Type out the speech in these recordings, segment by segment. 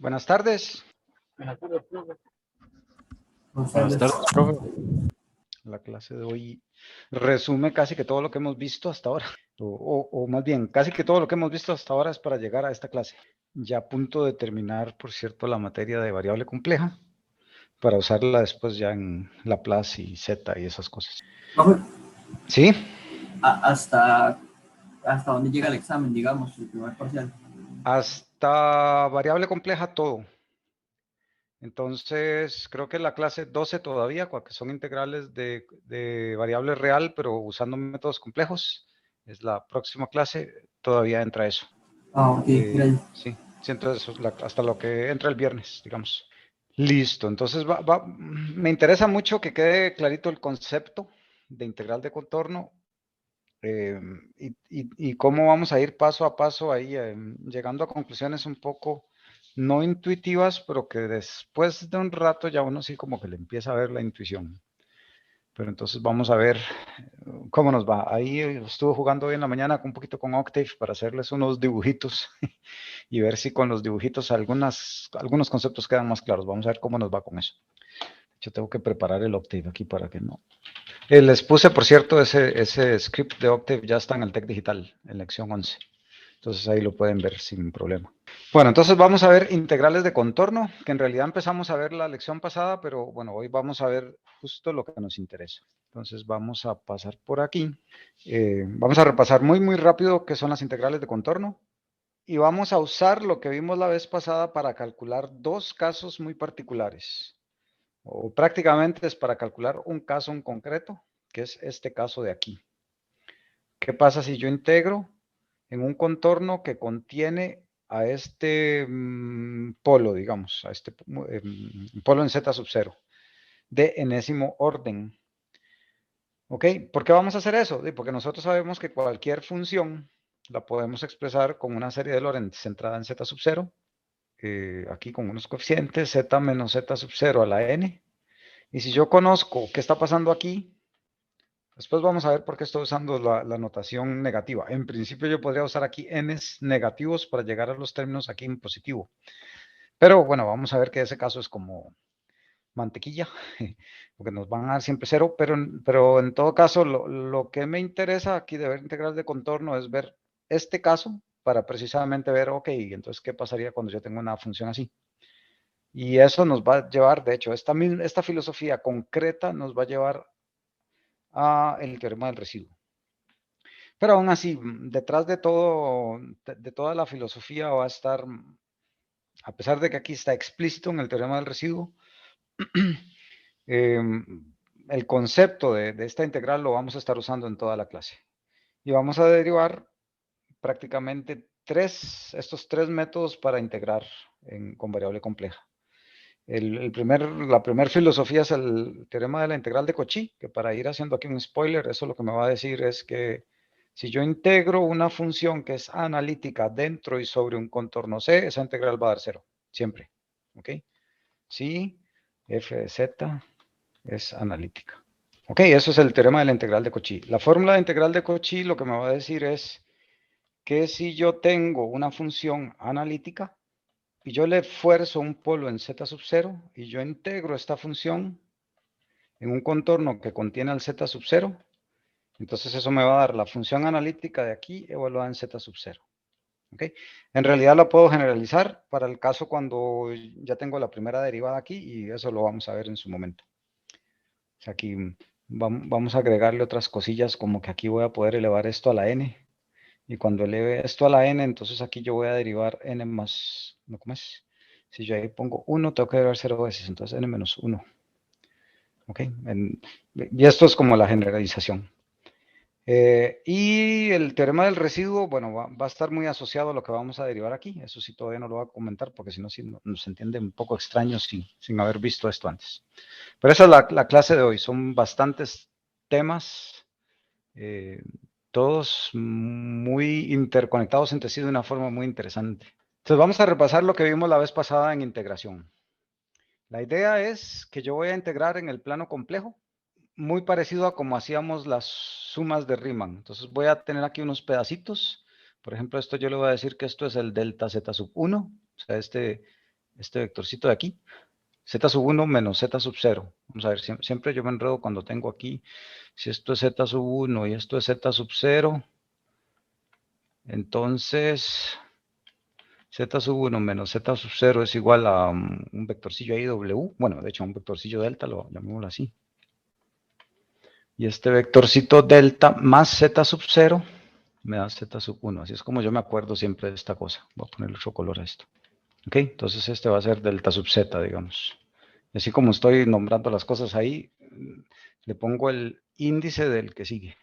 Buenas tardes. Buenas tardes, profe. Buenas tardes, profe. La clase de hoy resume casi que todo lo que hemos visto hasta ahora, o más bien, casi que todo lo que hemos visto hasta ahora es para llegar a esta clase. Ya a punto de terminar, por cierto, la materia de variable compleja, para usarla después ya en Laplace y Z y esas cosas. Profe, ¿Sí? ¿hasta dónde llega el examen, digamos, el primer parcial? Hasta variable compleja todo. Entonces, creo que la clase 12 todavía, que son integrales de variable real, pero usando métodos complejos, es la próxima clase, todavía entra eso. Ok, gracias. Sí, entonces hasta lo que entra el viernes, digamos. Listo, entonces me interesa mucho que quede clarito el concepto de integral de contorno y cómo vamos a ir paso a paso ahí, llegando a conclusiones un poco no intuitivas, pero que después de un rato ya uno sí como que le empieza a ver la intuición. Pero entonces vamos a ver cómo nos va. Ahí estuve jugando hoy en la mañana un poquito con Octave para hacerles unos dibujitos y ver si con los dibujitos algunos conceptos quedan más claros. Vamos a ver cómo nos va con eso. Yo tengo que preparar el Octave aquí para que no. Les puse, por cierto, ese script de Octave ya está en el TEC Digital, en lección 11. Entonces ahí lo pueden ver sin problema. Bueno, entonces vamos a ver integrales de contorno, que en realidad empezamos a ver la lección pasada, pero bueno, hoy vamos a ver justo lo que nos interesa. Entonces vamos a pasar por aquí. Vamos a repasar muy rápido qué son las integrales de contorno. Y vamos a usar lo que vimos la vez pasada para calcular dos casos muy particulares. O prácticamente es para calcular un caso en concreto, que es este caso de aquí. ¿Qué pasa si yo integro en un contorno que contiene a este polo, digamos, a este polo en z sub 0, de enésimo orden? ¿Ok? ¿Por qué vamos a hacer eso? Porque nosotros sabemos que cualquier función la podemos expresar con una serie de Lorentz centrada en z sub 0, aquí con unos coeficientes, z menos z sub 0 a la n. Y si yo conozco qué está pasando aquí, después vamos a ver por qué estoy usando la notación negativa. En principio yo podría usar aquí n's negativos para llegar a los términos aquí en positivo. Pero bueno, vamos a ver que ese caso es como mantequilla, porque nos van a dar siempre cero, pero en todo caso lo que me interesa aquí de ver integrales de contorno es ver este caso para precisamente ver, ok, entonces qué pasaría cuando yo tengo una función así. Y eso nos va a llevar, de hecho, esta filosofía concreta nos va a llevar a el teorema del residuo. Pero aún así, detrás de toda la filosofía va a estar, a pesar de que aquí está explícito en el teorema del residuo, el concepto de esta integral lo vamos a estar usando en toda la clase. Y vamos a derivar prácticamente estos tres métodos para integrar con variable compleja. La primera filosofía es el teorema de la integral de Cauchy, que para ir haciendo aquí un spoiler, eso lo que me va a decir es que si yo integro una función que es analítica dentro y sobre un contorno C, esa integral va a dar cero, siempre. ¿Ok? Si f de z es analítica. Ok, eso es el teorema de la integral de Cauchy. La fórmula de integral de Cauchy lo que me va a decir es que si yo tengo una función analítica, y yo le fuerzo un polo en z sub 0 y yo integro esta función en un contorno que contiene al z sub 0, entonces eso me va a dar la función analítica de aquí evaluada en z sub 0. ¿Okay? En realidad la puedo generalizar para el caso cuando ya tengo la primera derivada aquí y eso lo vamos a ver en su momento. O sea, aquí vamos a agregarle otras cosillas como que aquí voy a poder elevar esto a la n. Y cuando eleve esto a la n, entonces aquí yo voy a derivar n más, ¿no? ¿Cómo es? Si yo ahí pongo 1, tengo que derivar 0 veces, entonces n menos 1. ¿Ok? Y esto es como la generalización. Y el teorema del residuo, bueno, va a estar muy asociado a lo que vamos a derivar aquí. Eso sí todavía no lo voy a comentar porque si no, sí nos entiende un poco extraño sin haber visto esto antes. Pero esa es la clase de hoy. Son bastantes temas, todos muy interconectados entre sí de una forma muy interesante. Entonces vamos a repasar lo que vimos la vez pasada en integración. La idea es que yo voy a integrar en el plano complejo, muy parecido a como hacíamos las sumas de Riemann. Entonces voy a tener aquí unos pedacitos. Por ejemplo, esto yo le voy a decir que esto es el delta z sub 1. O sea, este este vectorcito de aquí, z sub 1 menos z sub 0. Vamos a ver, siempre yo me enredo cuando tengo aquí, si esto es z sub 1 y esto es z sub 0, entonces z sub 1 menos z sub 0 es igual a un vectorcillo ahí w, bueno, de hecho un vectorcillo delta, lo llamémoslo así. Y este vectorcito delta más z sub 0 me da z sub 1, así es como yo me acuerdo siempre de esta cosa. Voy a ponerle otro color a esto. Ok, entonces este va a ser delta sub z, digamos. Y así como estoy nombrando las cosas ahí, le pongo el índice del que sigue.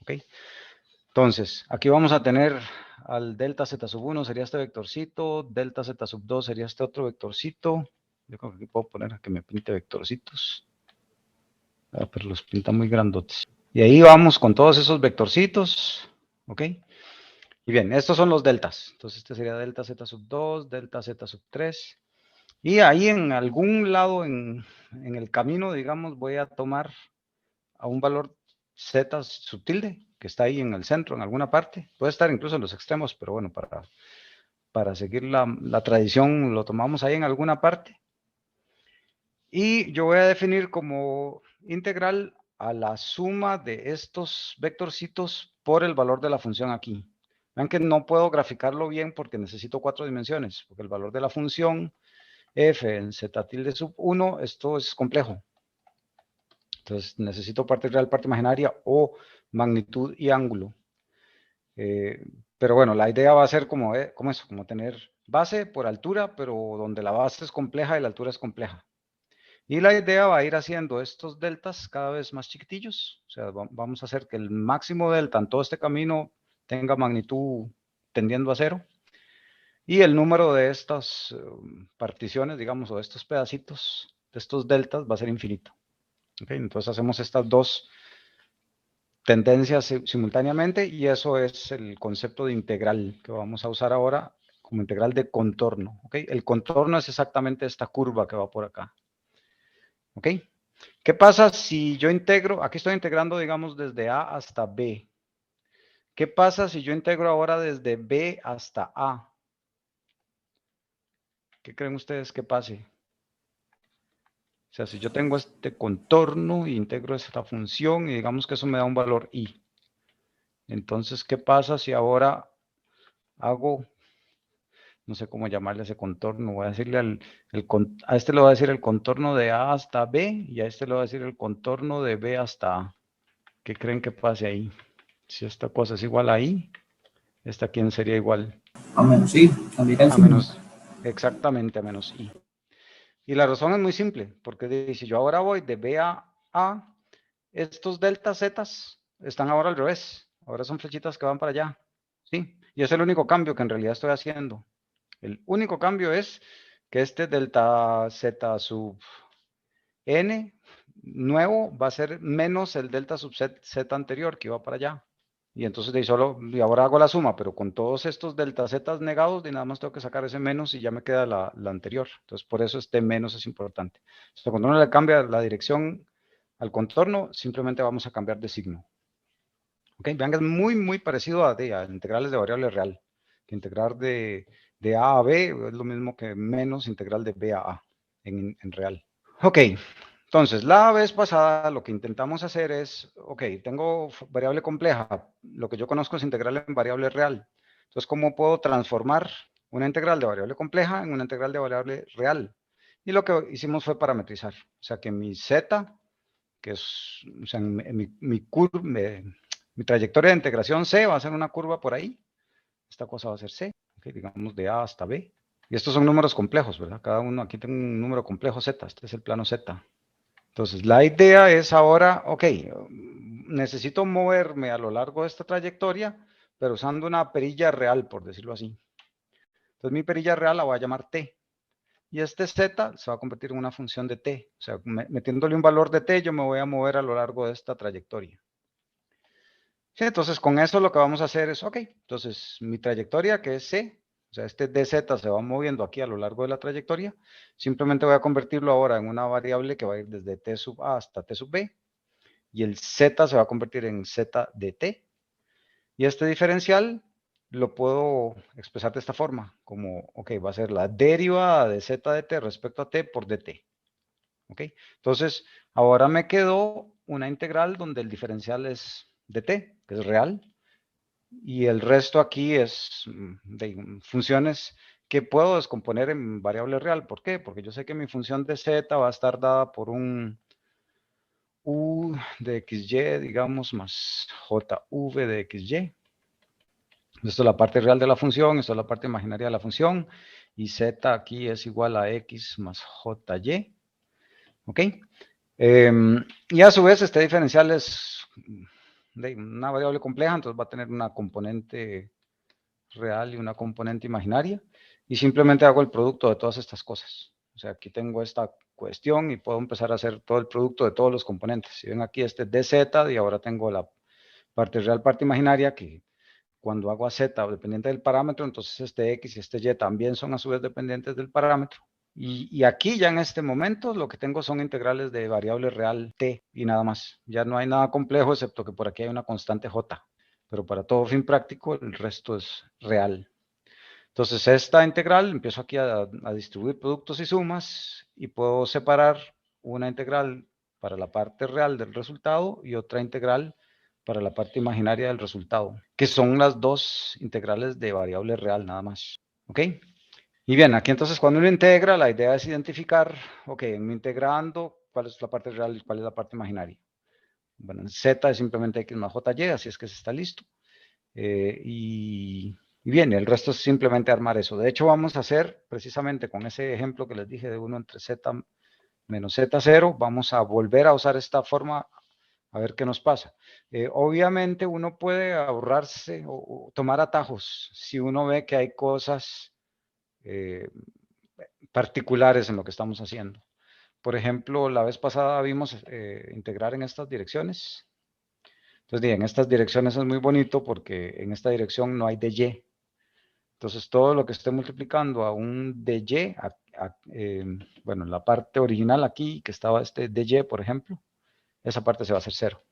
Ok, entonces aquí vamos a tener al delta z sub 1 sería este vectorcito, delta z sub 2 sería este otro vectorcito. Yo creo que aquí puedo poner a que me pinte vectorcitos. Pero los pinta muy grandotes. Y ahí vamos con todos esos vectorcitos. Ok. Y bien, estos son los deltas. Entonces este sería delta z sub 2, delta z sub 3. Y ahí en algún lado en el camino, digamos, voy a tomar a un valor z sub tilde, que está ahí en el centro, en alguna parte. Puede estar incluso en los extremos, pero bueno, para seguir la tradición lo tomamos ahí en alguna parte. Y yo voy a definir como integral a la suma de estos vectorcitos por el valor de la función aquí. Vean que no puedo graficarlo bien porque necesito 4 dimensiones, porque el valor de la función f en z tilde sub 1, esto es complejo. Entonces necesito parte real, parte imaginaria o magnitud y ángulo. Pero bueno, la idea va a ser como eso, como tener base por altura, pero donde la base es compleja y la altura es compleja. Y la idea va a ir haciendo estos deltas cada vez más chiquitillos. O sea, vamos a hacer que el máximo delta en todo este camino tenga magnitud tendiendo a 0. Y el número de estas particiones, digamos, o de estos pedacitos, de estos deltas, va a ser infinito. ¿Okay? Entonces hacemos estas dos tendencias simultáneamente y eso es el concepto de integral que vamos a usar ahora como integral de contorno. ¿Okay? El contorno es exactamente esta curva que va por acá. ¿Ok? ¿Qué pasa si yo integro, aquí estoy integrando, digamos, desde A hasta B? ¿Qué pasa si yo integro ahora desde B hasta A? ¿Qué creen ustedes que pase? O sea, si yo tengo este contorno e integro esta función y digamos que eso me da un valor I. Entonces, ¿qué pasa si ahora hago, no sé cómo llamarle a ese contorno? Voy a decirle a este le voy a decir el contorno de A hasta B y a este le voy a decir el contorno de B hasta A. ¿Qué creen que pase ahí? Si esta cosa es igual a I, ¿esta quién sería igual? A menos I, cambiará el A signo. menos, exactamente, a menos I. Y la razón es muy simple, porque si yo ahora voy de B a A, estos delta Z están ahora al revés. Ahora son flechitas que van para allá. ¿Sí? Y es el único cambio que en realidad estoy haciendo. El único cambio es que este delta Z sub N nuevo va a ser menos el delta sub Z anterior que iba para allá. Y entonces y ahora hago la suma, pero con todos estos delta z negados, y nada más tengo que sacar ese menos y ya me queda la anterior. Entonces por eso este menos es importante. Entonces, cuando uno le cambia la dirección al contorno, simplemente vamos a cambiar de signo. ¿Ok? Vean que es muy parecido a integrales de variable real. Que integrar de A a B es lo mismo que menos integral de B a A en real. Ok, entonces, la vez pasada lo que intentamos hacer es, ok, tengo variable compleja, lo que yo conozco es integral en variable real. Entonces, ¿cómo puedo transformar una integral de variable compleja en una integral de variable real? Y lo que hicimos fue parametrizar. O sea, que mi z, que es, o sea, mi trayectoria de integración c va a ser una curva por ahí. Esta cosa va a ser c, okay, digamos de A hasta B. Y estos son números complejos, ¿verdad? Cada uno, aquí tengo un número complejo z, este es el plano z. Entonces, la idea es ahora, ok, necesito moverme a lo largo de esta trayectoria, pero usando una perilla real, por decirlo así. Entonces, mi perilla real la voy a llamar t. Y este z se va a convertir en una función de t. O sea, metiéndole un valor de t, yo me voy a mover a lo largo de esta trayectoria. Sí, entonces, con eso lo que vamos a hacer es, ok, entonces mi trayectoria que es c, o sea, este dz se va moviendo aquí a lo largo de la trayectoria, simplemente voy a convertirlo ahora en una variable que va a ir desde t sub a hasta t sub b, y el z se va a convertir en z de t, y este diferencial lo puedo expresar de esta forma, como, ok, va a ser la derivada de z de t respecto a t por dt. Ok, entonces ahora me quedó una integral donde el diferencial es dt, que es real, y el resto aquí es de funciones que puedo descomponer en variable real. ¿Por qué? Porque yo sé que mi función de z va a estar dada por un u de xy, digamos, más jv de xy. Esto es la parte real de la función, esto es la parte imaginaria de la función, y z aquí es igual a x más jy. ¿Ok? Y a su vez este diferencial es de una variable compleja, entonces va a tener una componente real y una componente imaginaria, y simplemente hago el producto de todas estas cosas. O sea, aquí tengo esta cuestión y puedo empezar a hacer todo el producto de todos los componentes. Si ven aquí este dz, y ahora tengo la parte real, parte imaginaria, que cuando hago a z dependiente del parámetro, entonces este x y este y también son a su vez dependientes del parámetro. Y aquí ya en este momento lo que tengo son integrales de variable real t y nada más. Ya no hay nada complejo excepto que por aquí hay una constante j. Pero para todo fin práctico el resto es real. Entonces esta integral empiezo aquí a distribuir productos y sumas y puedo separar una integral para la parte real del resultado y otra integral para la parte imaginaria del resultado, que son las dos integrales de variable real nada más. ¿Ok? Y bien, aquí entonces cuando uno integra, la idea es identificar, ok, en integrando, cuál es la parte real y cuál es la parte imaginaria. Bueno, en z es simplemente x más jy, así es que se está listo. Y bien, el resto es simplemente armar eso. De hecho, vamos a hacer precisamente con ese ejemplo que les dije de 1 entre z menos z0, vamos a volver a usar esta forma a ver qué nos pasa. Obviamente uno puede ahorrarse o tomar atajos si uno ve que hay cosas particulares en lo que estamos haciendo. Por ejemplo, la vez pasada vimos integrar en estas direcciones. Entonces, en estas direcciones es muy bonito porque en esta dirección no hay dy. Entonces, todo lo que esté multiplicando a un dy, bueno, en la parte original aquí, que estaba este dy, por ejemplo, esa parte se va a hacer 0.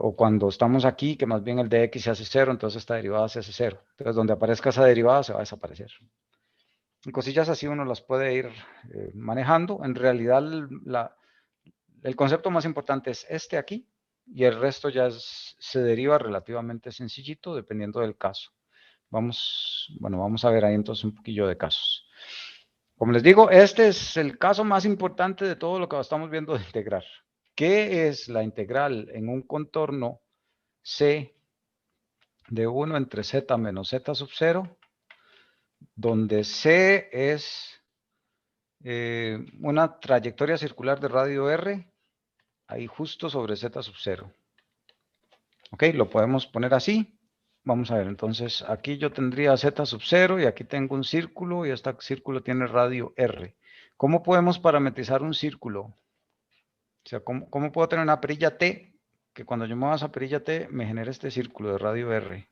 O cuando estamos aquí, que más bien el dx se hace 0, entonces esta derivada se hace 0. Entonces, donde aparezca esa derivada se va a desaparecer. Y cosillas así uno las puede ir manejando. En realidad, el concepto más importante es este aquí, y el resto ya se deriva relativamente sencillito, dependiendo del caso. Vamos a ver ahí entonces un poquillo de casos. Como les digo, este es el caso más importante de todo lo que estamos viendo de integrar. ¿Qué es la integral en un contorno C de 1 entre z menos z sub 0, donde C es una trayectoria circular de radio r, ahí justo sobre z sub 0. Ok, lo podemos poner así. Vamos a ver, entonces aquí yo tendría z sub 0 y aquí tengo un círculo y este círculo tiene radio r. ¿Cómo podemos parametrizar un círculo? O sea, ¿cómo puedo tener una perilla t que cuando yo mueva esa perilla t me genere este círculo de radio r?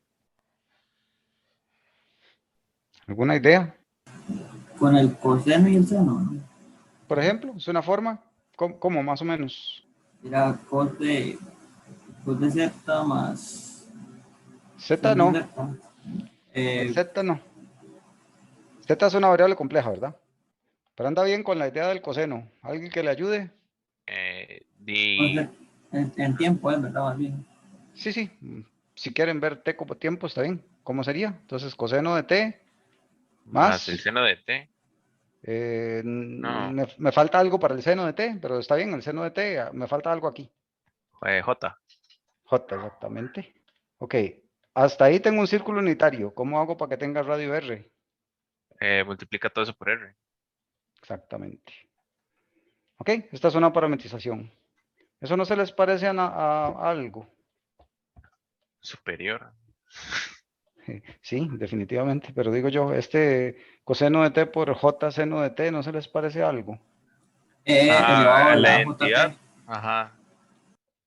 ¿Alguna idea? Con el coseno y el seno, ¿no? Por ejemplo, ¿es una forma? ¿Cómo más o menos? Era cos de z más Z sin no, z. el Eh, z no. Z es una variable compleja, ¿verdad? Pero anda bien con la idea del coseno. ¿Alguien que le ayude? entonces, en tiempo, es verdad, más bien. Sí, sí. Si quieren ver t como tiempo, está bien. ¿Cómo sería? Entonces, coseno de t Más el más. seno de t. No, Me falta algo para el seno de t, pero está bien, el seno de t, me falta algo aquí. j. J, exactamente. Ok, hasta ahí tengo un círculo unitario. ¿Cómo hago para que tenga radio R? Multiplica todo eso por r. Exactamente. Ok, esta es una parametrización. ¿Eso no se les parece a algo? Superior. Sí, definitivamente, pero digo yo, este coseno de t por j seno de t, ¿no se les parece algo? Elevado a La la identidad. jt. Ajá.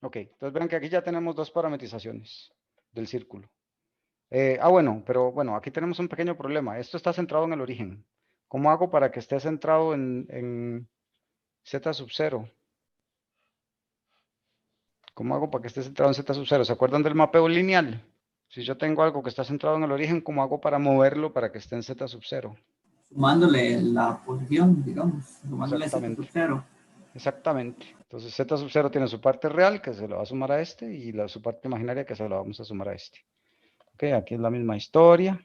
Ok, entonces ven que aquí ya tenemos dos parametrizaciones del círculo. Bueno, pero bueno, aquí tenemos un pequeño problema. Esto está centrado en el origen. ¿Cómo hago para que esté centrado en z sub 0? ¿Cómo hago para que esté centrado en z sub 0? ¿Se acuerdan del mapeo lineal? Si yo tengo algo que está centrado en el origen, ¿cómo hago para moverlo para que esté en Z sub 0? Sumándole la posición, digamos, sumándole Z sub 0. Exactamente. Entonces Z sub 0 tiene su parte real, que se lo va a sumar a este, y su parte imaginaria, que se lo vamos a sumar a este. Ok, aquí es la misma historia.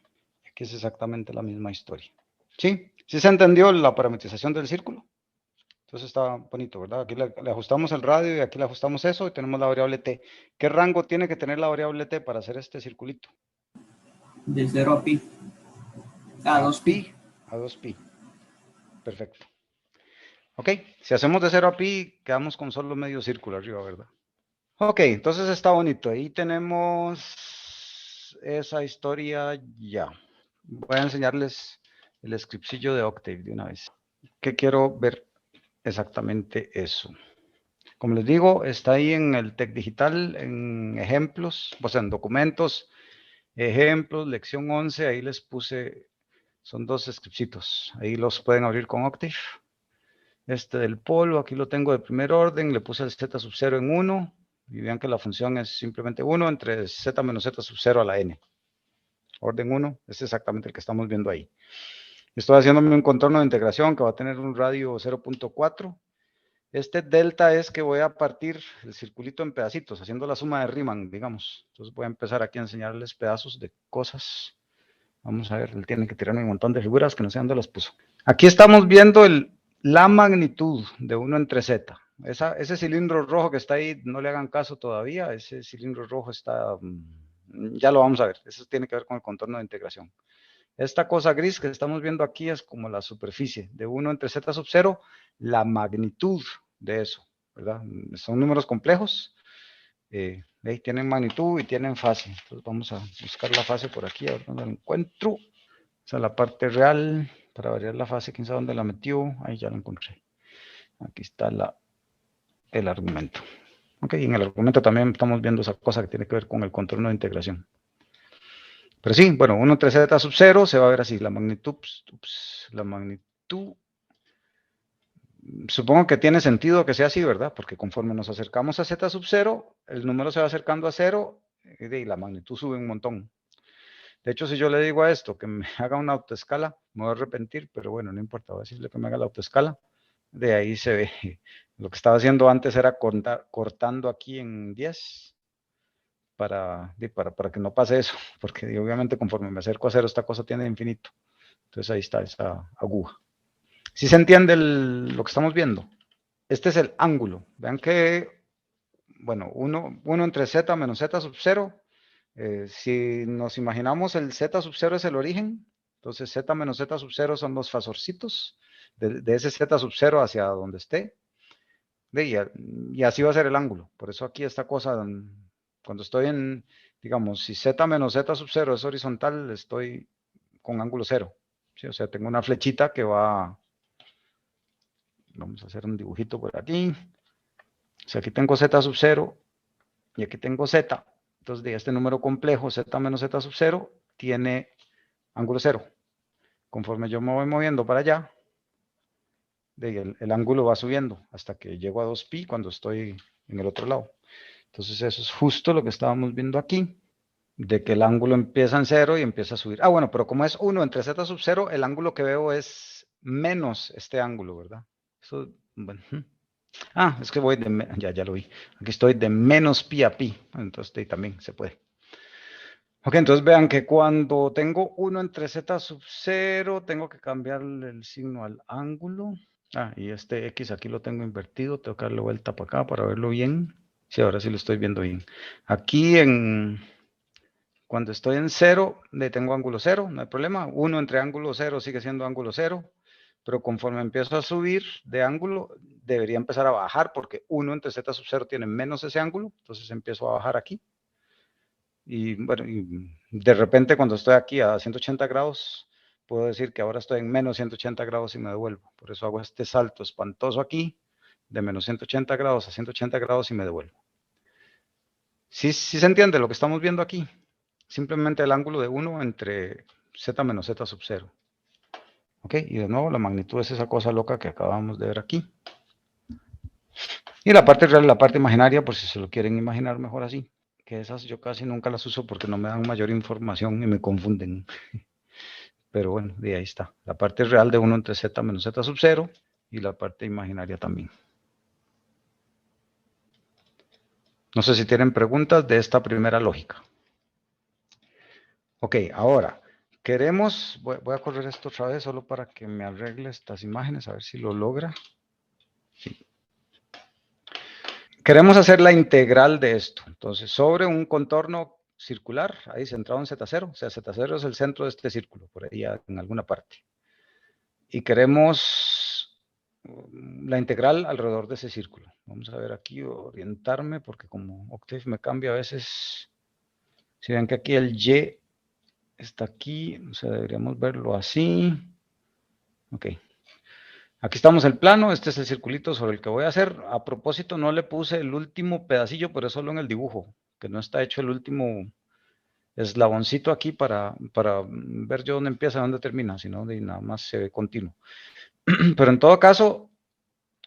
Aquí es exactamente la misma historia. ¿Sí? ¿Sí se entendió la parametrización del círculo? Entonces está bonito, ¿verdad? Aquí le ajustamos el radio y aquí le ajustamos eso y tenemos la variable t. ¿Qué rango tiene que tener la variable t para hacer este circulito? De 0 a pi. A 2pi. A 2pi. Perfecto. Ok, si hacemos de 0 a pi, quedamos con solo medio círculo arriba, ¿verdad? Ok, entonces está bonito. Ahí tenemos esa historia ya. Voy a enseñarles el scriptcillo de Octave de una vez. Que quiero ver exactamente eso. Como les digo, está ahí en el Tech Digital, en ejemplos, o sea, en documentos, ejemplos, lección 11, ahí les puse, son 2 scriptcitos. Ahí los pueden abrir con Octave. Este del polo, aquí lo tengo de primer orden, le puse el z sub 0 en 1, y vean que la función es simplemente 1 entre z menos z sub 0 a la n. Orden 1, es exactamente el que estamos viendo ahí. Estoy haciéndome un contorno de integración que va a tener un radio 0.4. Este delta es que voy a partir el circulito en pedacitos, haciendo la suma de Riemann, digamos. Entonces voy a empezar aquí a enseñarles pedazos de cosas. Vamos a ver, él tiene que tirarme un montón de figuras que no sé dónde las puso. Aquí estamos viendo la magnitud de 1 entre z. Ese cilindro rojo que está ahí, no le hagan caso todavía. Ese cilindro rojo está, ya lo vamos a ver. Eso tiene que ver con el contorno de integración. Esta cosa gris que estamos viendo aquí es como la superficie de 1 entre z sub 0, la magnitud de eso, ¿verdad? Son números complejos, ahí tienen magnitud y tienen fase. Entonces vamos a buscar la fase por aquí, a ver dónde la encuentro. Esa es la parte real, para variar la fase, quién sabe dónde la metió, ahí ya la encontré. Aquí está el argumento. Ok, y en el argumento también estamos viendo esa cosa que tiene que ver con el contorno de integración. Pero sí, bueno, 1 entre z sub 0 se va a ver así, la magnitud, la magnitud, supongo que tiene sentido que sea así, ¿verdad? Porque conforme nos acercamos a z sub 0, el número se va acercando a 0 y la magnitud sube un montón. De hecho, si yo le digo a esto que me haga una autoescala, me voy a arrepentir, pero bueno, no importa, voy a decirle que me haga la autoescala. De ahí se ve, lo que estaba haciendo antes era cortando aquí en 10, para que no pase eso, porque obviamente conforme me acerco a 0, esta cosa tiene infinito. Entonces ahí está esa aguja. ¿Sí se entiende lo que estamos viendo? Este es el ángulo. Vean que, bueno, 1 entre z menos z sub 0. Si nos imaginamos el z sub 0 es el origen, entonces z menos z sub 0 son los fasorcitos de ese z sub 0 hacia donde esté. Y así va a ser el ángulo. Por eso aquí esta cosa, cuando estoy en, digamos, si z menos z sub 0 es horizontal, estoy con ángulo 0. ¿Sí? O sea, tengo una flechita que va, vamos a hacer un dibujito por aquí. O sea, aquí tengo z sub 0 y aquí tengo z. Entonces, de este número complejo, z menos z sub 0, tiene ángulo 0. Conforme yo me voy moviendo para allá, el ángulo va subiendo hasta que llego a 2pi cuando estoy en el otro lado. Entonces eso es justo lo que estábamos viendo aquí, de que el ángulo empieza en 0 y empieza a subir. Ah, bueno, pero como es 1 entre z sub 0, el ángulo que veo es menos este ángulo, ¿verdad? Eso, bueno. Ah, es que voy de, ya lo vi. Aquí estoy de menos pi a pi, entonces ahí también se puede. Ok, entonces vean que cuando tengo 1 entre z sub 0, tengo que cambiarle el signo al ángulo. Ah, y este X aquí lo tengo invertido, tengo que darle vuelta para acá para verlo bien. Sí, ahora sí lo estoy viendo bien. Aquí cuando estoy en 0, le tengo ángulo 0, no hay problema. 1 entre ángulo 0 sigue siendo ángulo 0, pero conforme empiezo a subir de ángulo, debería empezar a bajar porque 1 entre z sub 0 tiene menos ese ángulo, entonces empiezo a bajar aquí. Y bueno, y de repente cuando estoy aquí a 180 grados, puedo decir que ahora estoy en menos 180 grados y me devuelvo. Por eso hago este salto espantoso aquí, de menos 180 grados a 180 grados y me devuelvo. ¿Sí se entiende lo que estamos viendo aquí? Simplemente el ángulo de 1 entre z menos z sub 0. ¿Ok? Y de nuevo la magnitud es esa cosa loca que acabamos de ver aquí. Y la parte real y la parte imaginaria, por si se lo quieren imaginar mejor así. que esas yo casi nunca las uso porque no me dan mayor información y me confunden. Pero bueno, de ahí está. La parte real de 1 entre z menos z sub 0 y la parte imaginaria también. No sé si tienen preguntas de esta primera lógica. Ok, ahora, queremos, voy a correr esto otra vez solo para que me arregle estas imágenes, a ver si lo logra. Sí. Queremos hacer la integral de esto. Entonces, sobre un contorno circular, ahí centrado en Z0, o sea, Z0 es el centro de este círculo, por ahí en alguna parte. Y queremos la integral alrededor de ese círculo. Vamos a ver aquí, orientarme, porque como Octave me cambia a veces. Si ven que aquí el Y está aquí, o sea, deberíamos verlo así. Ok. Aquí estamos el plano, este es el circulito sobre el que voy a hacer. A propósito, no le puse el último pedacillo, pero es solo en el dibujo, que no está hecho el último eslaboncito aquí para ver yo dónde empieza y dónde termina, sino de nada más se ve continuo. Pero en todo caso,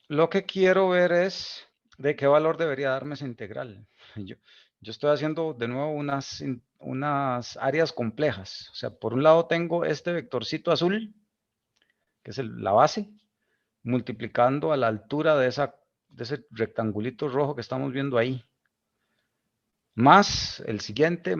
lo que quiero ver es de qué valor debería darme esa integral. Yo estoy haciendo de nuevo unas áreas complejas. O sea, por un lado tengo este vectorcito azul, que es la base, multiplicando a la altura de ese rectangulito rojo que estamos viendo ahí. Más el siguiente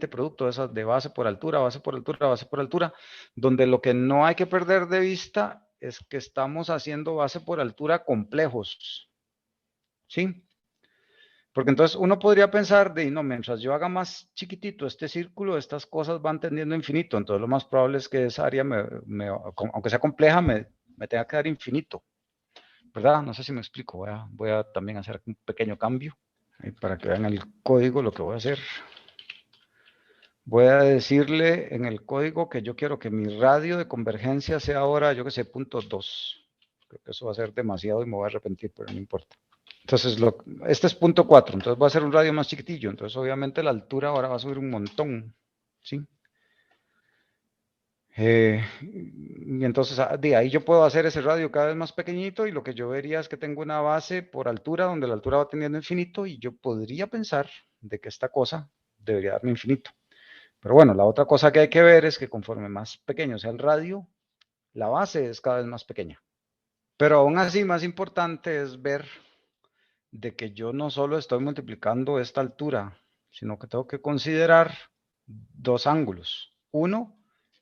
producto de base por altura, base por altura, base por altura, donde lo que no hay que perder de vista es que estamos haciendo base por altura complejos. ¿Sí? Porque entonces uno podría pensar de, no, mientras yo haga más chiquitito este círculo, estas cosas van tendiendo a infinito, entonces lo más probable es que esa área, aunque sea compleja, me tenga que dar infinito, ¿verdad? No sé si me explico, voy a también hacer un pequeño cambio, para que vean el código, lo que voy a hacer. Voy a decirle en el código que yo quiero que mi radio de convergencia sea ahora, yo que sé, 0.2. Creo que eso va a ser demasiado y me voy a arrepentir, pero no importa. Entonces, este es 0.4, entonces voy a hacer un radio más chiquitillo, entonces obviamente la altura ahora va a subir un montón, ¿sí? Y entonces de ahí yo puedo hacer ese radio cada vez más pequeñito y lo que yo vería es que tengo una base por altura donde la altura va teniendo infinito y yo podría pensar de que esta cosa debería darme infinito. Pero bueno, la otra cosa que hay que ver es que conforme más pequeño sea el radio, la base es cada vez más pequeña. Pero aún así, más importante es ver de que yo no solo estoy multiplicando esta altura, sino que tengo que considerar dos ángulos. Uno,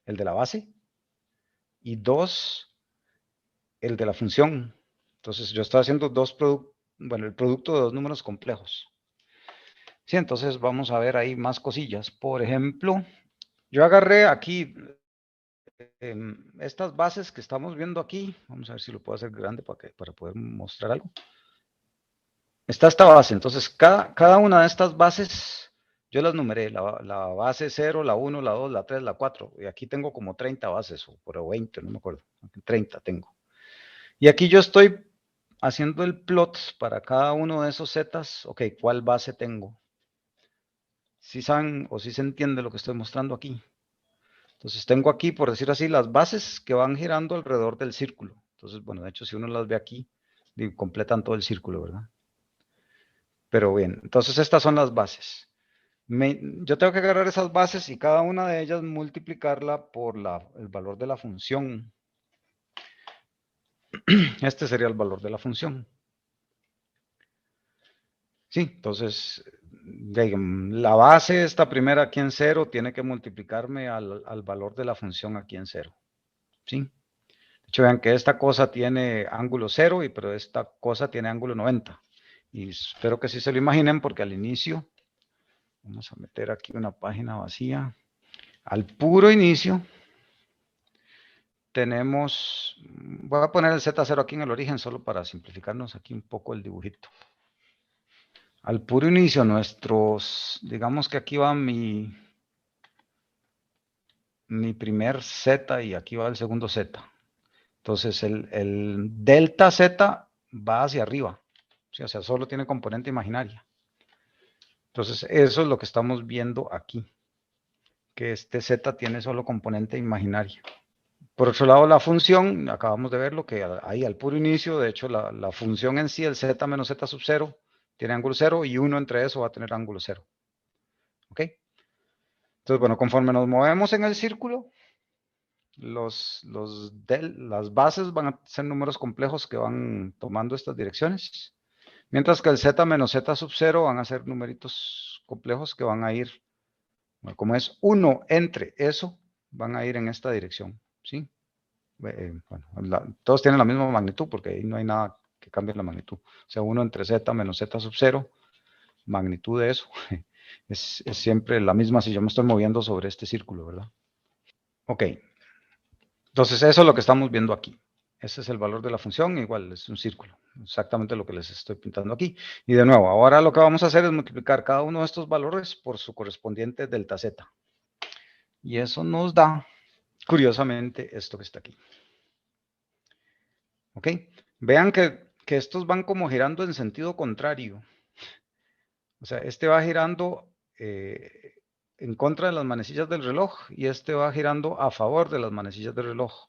el de la base, y dos, el de la función. Entonces yo estoy haciendo el producto de dos números complejos. Sí, entonces vamos a ver ahí más cosillas. Por ejemplo, yo agarré aquí estas bases que estamos viendo aquí. Vamos a ver si lo puedo hacer grande para poder mostrar algo. Está esta base, entonces cada una de estas bases, yo las numeré, la base 0, la 1, la 2, la 3, la 4, y aquí tengo como 30 bases, o 20, no me acuerdo, 30 tengo. Y aquí yo estoy haciendo el plot para cada uno de esos zetas, ok, ¿cuál base tengo? ¿Sí saben o sí se entiende lo que estoy mostrando aquí? Entonces tengo aquí, por decir así, las bases que van girando alrededor del círculo. Entonces, bueno, de hecho, si uno las ve aquí, completan todo el círculo, ¿verdad? Pero bien, entonces estas son las bases. Yo tengo que agarrar esas bases y cada una de ellas multiplicarla por el valor de la función. Este sería el valor de la función. Sí, entonces, la base, esta primera aquí en 0, tiene que multiplicarme al valor de la función aquí en 0. ¿Sí? De hecho, vean que esta cosa tiene ángulo 0, pero esta cosa tiene ángulo 90. Y espero que sí se lo imaginen porque al inicio, vamos a meter aquí una página vacía. Al puro inicio, tenemos, voy a poner el Z0 aquí en el origen solo para simplificarnos aquí un poco el dibujito. Al puro inicio, digamos que aquí va mi primer Z y aquí va el segundo Z. Entonces el delta Z va hacia arriba, o sea, solo tiene componente imaginaria. Entonces eso es lo que estamos viendo aquí, que este Z tiene solo componente imaginaria. Por otro lado, la función, acabamos de verlo que ahí al puro inicio, de hecho la función en sí, el Z menos Z sub 0, tiene ángulo 0 y 1 entre eso va a tener ángulo 0. ¿ok? Entonces, bueno, conforme nos movemos en el círculo, las bases van a ser números complejos que van tomando estas direcciones, mientras que el z menos z sub 0 van a ser numeritos complejos que van a ir, bueno, como es 1 entre eso, van a ir en esta dirección, ¿sí? Bueno, todos tienen la misma magnitud porque ahí no hay nada que cambie la magnitud. O sea, 1 entre z menos z sub 0, magnitud de eso, es siempre la misma si yo me estoy moviendo sobre este círculo, ¿verdad? Ok, entonces eso es lo que estamos viendo aquí. Ese es el valor de la función, igual es un círculo, exactamente lo que les estoy pintando aquí. Y de nuevo, ahora lo que vamos a hacer es multiplicar cada uno de estos valores por su correspondiente delta z. Y eso nos da, curiosamente, esto que está aquí. ¿Ok? Vean que estos van como girando en sentido contrario. O sea, este va girando en contra de las manecillas del reloj y este va girando a favor de las manecillas del reloj.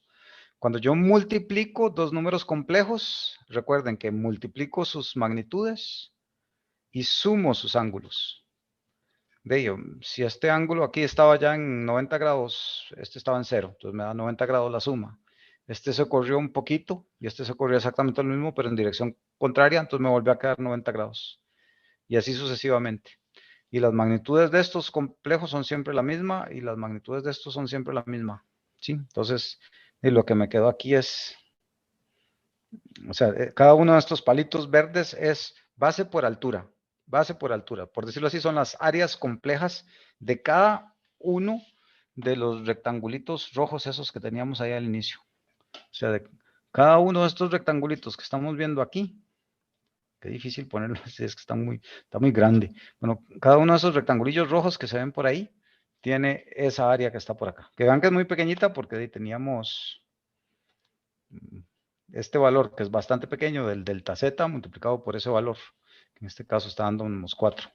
Cuando yo multiplico dos números complejos, recuerden que multiplico sus magnitudes y sumo sus ángulos. De ello, si este ángulo aquí estaba ya en 90 grados, este estaba en 0, entonces me da 90 grados la suma. Este se corrió un poquito y este se corrió exactamente lo mismo, pero en dirección contraria, entonces me volvió a quedar 90 grados. Y así sucesivamente. Y las magnitudes de estos complejos son siempre la misma y las magnitudes de estos son siempre la misma. ¿Sí? Entonces, lo que me quedó aquí es, o sea, cada uno de estos palitos verdes es base por altura. Base por altura. Por decirlo así, son las áreas complejas de cada uno de los rectangulitos rojos esos que teníamos ahí al inicio. O sea, de cada uno de estos rectangulitos que estamos viendo aquí, qué difícil ponerlo, es que está muy grande. Bueno, cada uno de esos rectangulillos rojos que se ven por ahí, tiene esa área que está por acá. Que vean que es muy pequeñita porque ahí teníamos este valor que es bastante pequeño del delta z multiplicado por ese valor, que en este caso está dando unos 4.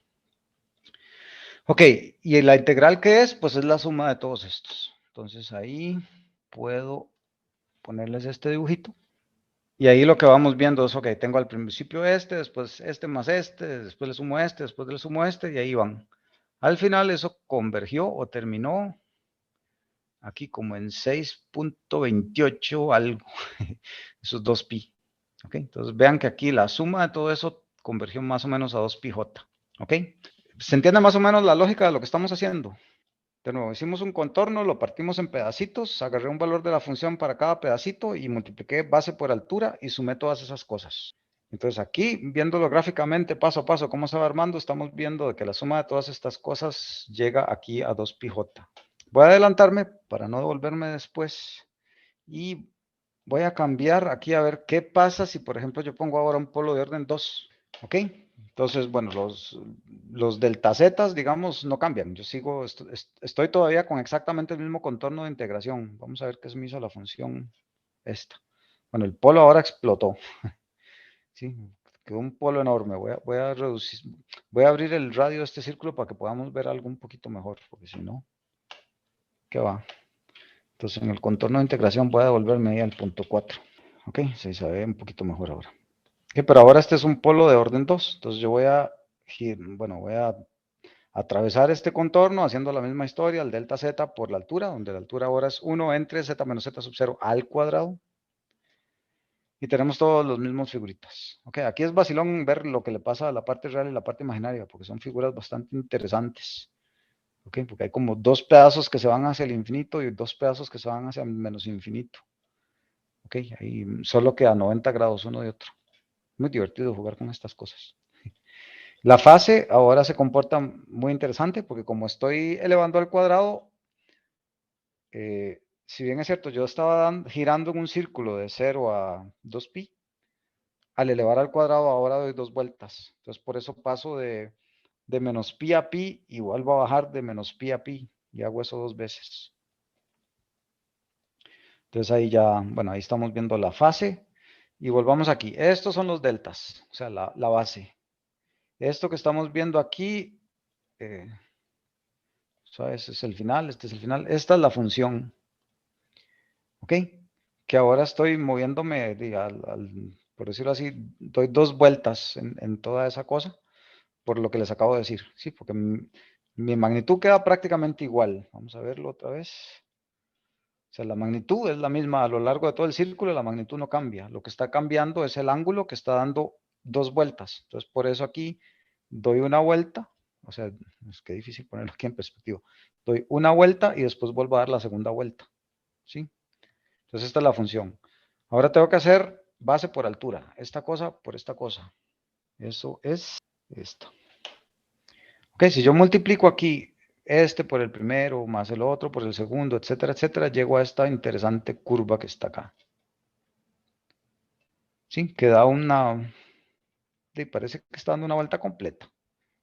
Ok, y la integral que es, pues es la suma de todos estos. Entonces ahí puedo ponerles este dibujito. Y ahí lo que vamos viendo es, ok, tengo al principio este, después este más este, después le sumo este, después le sumo este, y ahí van. Al final eso convergió o terminó aquí como en 6.28 algo, esos 2pi. ¿Ok? Entonces vean que aquí la suma de todo eso convergió más o menos a 2πj. ¿Ok? ¿Se entiende más o menos la lógica de lo que estamos haciendo? De nuevo, hicimos un contorno, lo partimos en pedacitos, agarré un valor de la función para cada pedacito y multipliqué base por altura y sumé todas esas cosas. Entonces aquí, viéndolo gráficamente paso a paso cómo se va armando, estamos viendo que la suma de todas estas cosas llega aquí a 2πj. Voy a adelantarme para no devolverme después y voy a cambiar aquí a ver qué pasa si, por ejemplo, yo pongo ahora un polo de orden 2. ¿Ok? Entonces, bueno, los delta zetas, digamos, no cambian. Yo sigo, estoy todavía con exactamente el mismo contorno de integración. Vamos a ver qué se me hizo la función esta. Bueno, el polo ahora explotó. Sí, quedó un polo enorme. Voy a reducir, voy a abrir el radio de este círculo para que podamos ver algo un poquito mejor, porque si no, ¿qué va? Entonces, en el contorno de integración voy a devolverme ahí al punto 4. Ok, se ve un poquito mejor ahora. Okay, pero ahora este es un polo de orden 2. Entonces yo voy a atravesar este contorno haciendo la misma historia, el delta z por la altura, donde la altura ahora es 1 entre z menos z sub 0 al cuadrado. Y tenemos todos los mismos figuritas. Ok, aquí es vacilón ver lo que le pasa a la parte real y la parte imaginaria, porque son figuras bastante interesantes. Ok, porque hay como dos pedazos que se van hacia el infinito y dos pedazos que se van hacia el menos infinito. Ok, ahí solo queda 90 grados uno de otro. Muy divertido jugar con estas cosas. La fase ahora se comporta muy interesante porque como estoy elevando al cuadrado, si bien es cierto, yo estaba girando en un círculo de 0 a 2pi, al elevar al cuadrado ahora doy dos vueltas. Entonces por eso paso de menos pi a pi y vuelvo a bajar de menos pi a pi y hago eso dos veces. Entonces ahí ya, bueno, ahí estamos viendo la fase y volvamos aquí. Estos son los deltas, o sea, la base. Esto que estamos viendo aquí, ese es el final, este es el final. Esta es la función, ¿ok? Que ahora estoy moviéndome, por decirlo así, doy dos vueltas en toda esa cosa, por lo que les acabo de decir, ¿sí? Porque Mi magnitud queda prácticamente igual. Vamos a verlo otra vez. O sea, la magnitud es la misma a lo largo de todo el círculo, la magnitud no cambia. Lo que está cambiando es el ángulo que está dando 2 vueltas. Entonces, por eso aquí doy una vuelta. O sea, es que difícil ponerlo aquí en perspectiva. Doy una vuelta y después vuelvo a dar la segunda vuelta. ¿Sí? Entonces, esta es la función. Ahora tengo que hacer base por altura. Esta cosa por esta cosa. Eso es esto. Ok, si yo multiplico aquí este por el primero, más el otro por el segundo, etcétera, etcétera, llego a esta interesante curva que está acá. Sí, que da una, parece que está dando una vuelta completa.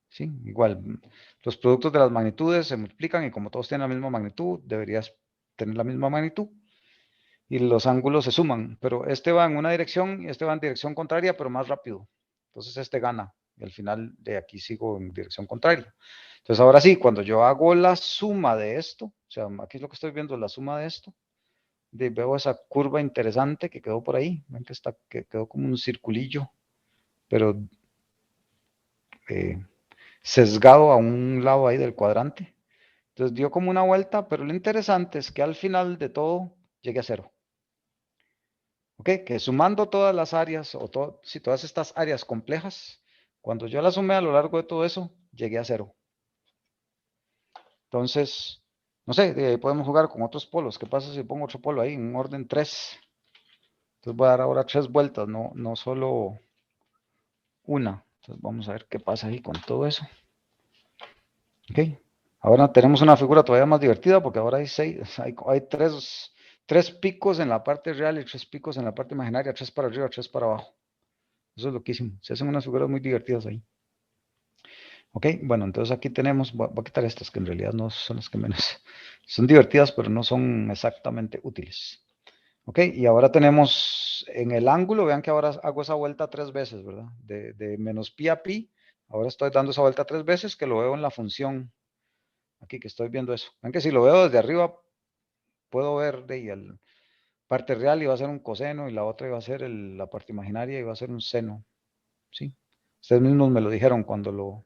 Sí, igual, los productos de las magnitudes se multiplican y como todos tienen la misma magnitud, deberías tener la misma magnitud. Y los ángulos se suman, pero este va en una dirección y este va en dirección contraria, pero más rápido. Entonces este gana y al final de aquí sigo en dirección contraria. Entonces ahora sí, cuando yo hago la suma de esto, o sea, aquí es lo que estoy viendo, la suma de esto, veo esa curva interesante que quedó por ahí, ven que quedó como un circulillo, pero sesgado a un lado ahí del cuadrante. Entonces dio como una vuelta, pero lo interesante es que al final de todo llegue a cero. ¿Ok? Que sumando todas las áreas, o si todas estas áreas complejas, cuando yo las sumé a lo largo de todo eso, llegué a cero. Entonces, no sé, podemos jugar con otros polos. ¿Qué pasa si pongo otro polo ahí, en orden 3? Entonces voy a dar ahora 3 vueltas, no solo una. Entonces vamos a ver qué pasa ahí con todo eso. Ok. Ahora tenemos una figura todavía más divertida porque ahora hay tres picos en la parte real y 3 picos en la parte imaginaria, 3 para arriba, 3 para abajo. Eso es loquísimo. Se hacen unas figuras muy divertidas ahí. Ok, bueno, entonces aquí tenemos, voy a quitar estas que en realidad no son las que menos, son divertidas, pero no son exactamente útiles. Ok, y ahora tenemos en el ángulo, vean que ahora hago esa vuelta 3 veces, ¿verdad? De menos pi a pi, ahora estoy dando esa vuelta 3 veces que lo veo en la función, aquí que estoy viendo eso. Vean que si lo veo desde arriba, puedo ver de ahí la parte real iba a ser un coseno y la otra iba a ser la parte imaginaria iba a ser un seno, ¿sí? Ustedes mismos me lo dijeron cuando lo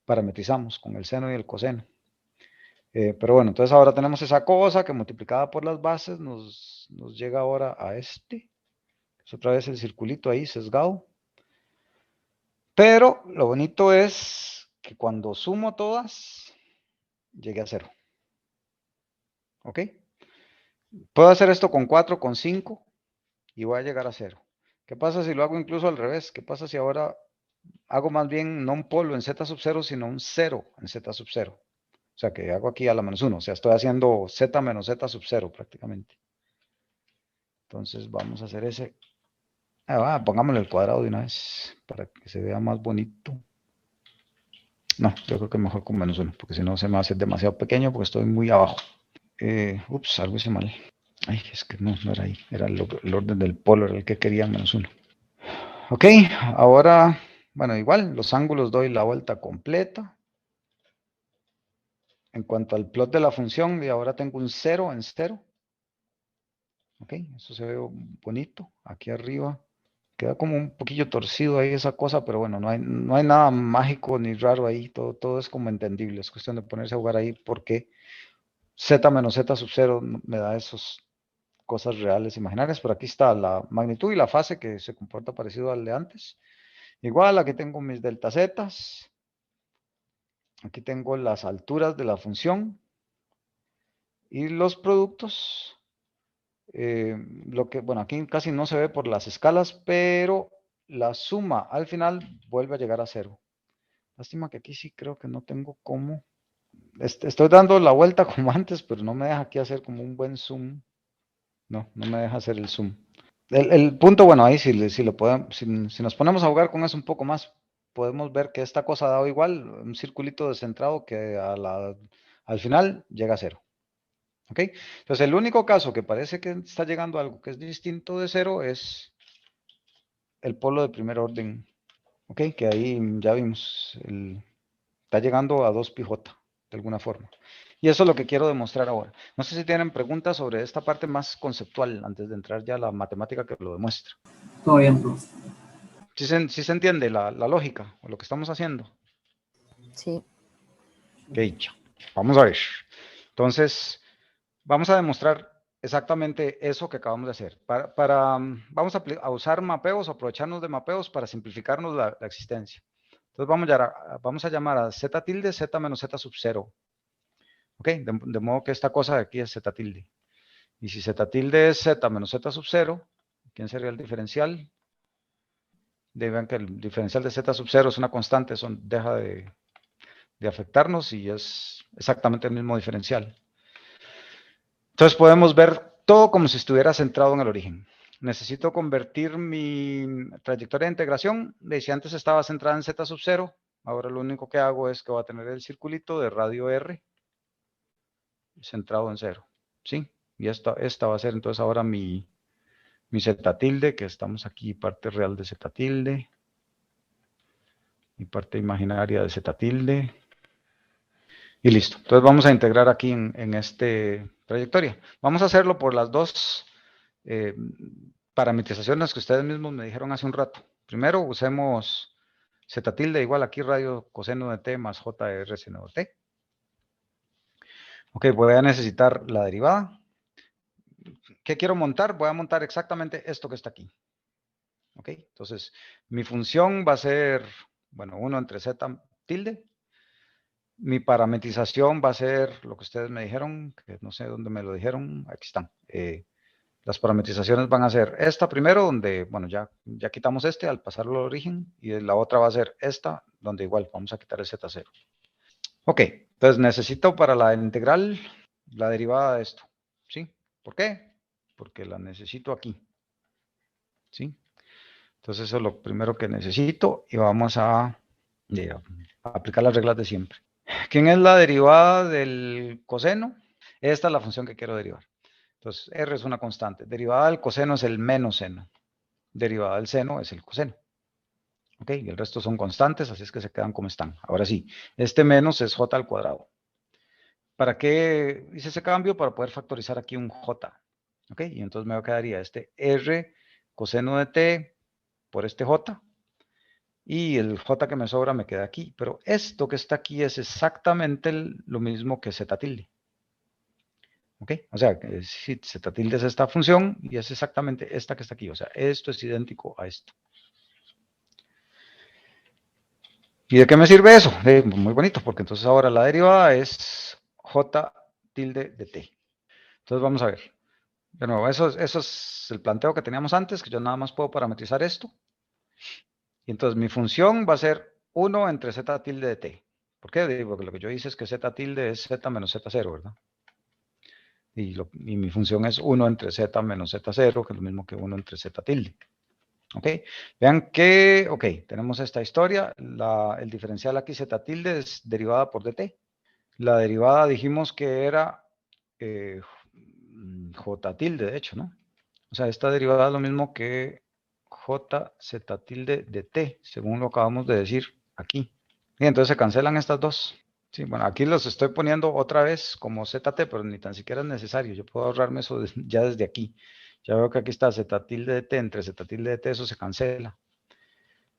parametrizamos con el seno y el coseno. Pero bueno, entonces ahora tenemos esa cosa que multiplicada por las bases nos llega ahora a este. Es otra vez el circulito ahí sesgado. Pero lo bonito es que cuando sumo todas, llegue a cero. ¿Ok? Puedo hacer esto con 4, con 5 y voy a llegar a cero. ¿Qué pasa si lo hago incluso al revés? ¿Qué pasa si ahora hago más bien no un polo en z sub 0, sino un 0 en z sub 0? O sea, que hago aquí a la menos 1. O sea, estoy haciendo z menos z sub 0 prácticamente. Entonces vamos a hacer ese. Pongámosle el cuadrado de una vez para que se vea más bonito. No, yo creo que mejor con menos 1, porque si no se me va a hacer demasiado pequeño porque estoy muy abajo. Ups, algo hice mal. Ay, es que no era ahí. Era el orden del polo, era el que quería menos 1. Ok, ahora, bueno, igual, los ángulos doy la vuelta completa. En cuanto al plot de la función, y ahora tengo un 0 en 0. Ok, eso se ve bonito. Aquí arriba queda como un poquillo torcido ahí esa cosa, pero bueno, no hay nada mágico ni raro ahí. Todo es como entendible. Es cuestión de ponerse a jugar ahí porque z menos z sub 0 me da esas cosas reales imaginarias. Pero aquí está la magnitud y la fase que se comporta parecido al de antes. Igual, aquí tengo mis delta zetas. Aquí tengo las alturas de la función y los productos. Bueno, aquí casi no se ve por las escalas, pero la suma al final vuelve a llegar a cero. Lástima que aquí sí creo que no tengo cómo. Estoy dando la vuelta como antes, pero no me deja aquí hacer como un buen zoom. No me deja hacer el zoom. El punto, bueno, ahí si nos ponemos a jugar con eso un poco más, podemos ver que esta cosa ha dado igual, un circulito descentrado que al final llega a cero. ¿Ok? Entonces, el único caso que parece que está llegando a algo que es distinto de cero es el polo de primer orden. ¿Ok? Que ahí ya vimos, está llegando a 2πj de alguna forma. Y eso es lo que quiero demostrar ahora. No sé si tienen preguntas sobre esta parte más conceptual antes de entrar ya a la matemática que lo demuestra. Todo bien, profe. ¿Sí se entiende la lógica o lo que estamos haciendo? Sí. Qué dicha. Vamos a ver. Entonces, vamos a demostrar exactamente eso que acabamos de hacer. Vamos a usar mapeos, aprovecharnos de mapeos para simplificarnos la existencia. Entonces vamos a llamar a z tilde z menos z sub 0. ¿Ok? De modo que esta cosa de aquí es z tilde. Y si z tilde es z menos z sub 0, ¿quién sería el diferencial? Vean que el diferencial de z sub 0 es una constante, eso deja de afectarnos y es exactamente el mismo diferencial. Entonces podemos ver todo como si estuviera centrado en el origen. Necesito convertir mi trayectoria de integración. Si antes estaba centrada en z sub 0, ahora lo único que hago es que voy a tener el circulito de radio R centrado en 0. ¿Sí? Y esta va a ser entonces ahora mi z tilde, que estamos aquí, parte real de z tilde. Y parte imaginaria de z tilde. Y listo. Entonces vamos a integrar aquí en este trayectoria. Vamos a hacerlo por las dos parametrizaciones que ustedes mismos me dijeron hace un rato. Primero usemos z tilde igual aquí radio coseno de t más jr seno de t. Ok, voy a necesitar la derivada. ¿Qué quiero montar? Voy a montar exactamente esto que está aquí. Ok, entonces mi función va a ser, bueno, 1 entre z tilde. Mi parametrización va a ser lo que ustedes me dijeron, que no sé dónde me lo dijeron, aquí están. Las parametrizaciones van a ser esta primero, donde, bueno, ya quitamos al pasarlo al origen, y la otra va a ser esta, donde igual vamos a quitar el z0. Ok, entonces necesito para la integral la derivada de esto, ¿sí? ¿Por qué? Porque la necesito aquí, ¿sí? Entonces eso es lo primero que necesito, y vamos a aplicar las reglas de siempre. ¿Quién es la derivada del coseno? Esta es la función que quiero derivar. Entonces, R es una constante. Derivada del coseno es el menos seno. Derivada del seno es el coseno. ¿Ok? Y el resto son constantes, así es que se quedan como están. Ahora sí, este menos es j al cuadrado. ¿Para qué hice ese cambio? Para poder factorizar aquí un j. ¿Ok? Y entonces me quedaría este R coseno de t por este j. Y el j que me sobra me queda aquí. Pero esto que está aquí es exactamente lo mismo que z tilde. ¿Ok? O sea, si z tilde es esta función y es exactamente esta que está aquí. O sea, esto es idéntico a esto. ¿Y de qué me sirve eso? Muy bonito, porque entonces ahora la derivada es j tilde de t. Entonces vamos a ver. De nuevo, eso es el planteo que teníamos antes, que yo nada más puedo parametrizar esto. Y entonces mi función va a ser 1 entre z tilde de t. ¿Por qué? Porque lo que yo hice es que z tilde es z menos z0, ¿verdad? Y mi función es 1 entre z menos z0, que es lo mismo que 1 entre z tilde. ¿Ok? Vean que, ok, tenemos esta historia. El diferencial aquí z tilde es derivada por dt. La derivada dijimos que era j tilde, de hecho, ¿no? O sea, esta derivada es lo mismo que j z tilde de t, según lo acabamos de decir aquí. Y entonces se cancelan estas dos. Sí, bueno, aquí los estoy poniendo otra vez como zt, pero ni tan siquiera es necesario. Yo puedo ahorrarme eso ya desde aquí. Ya veo que aquí está z tilde de t entre z tilde de t, eso se cancela.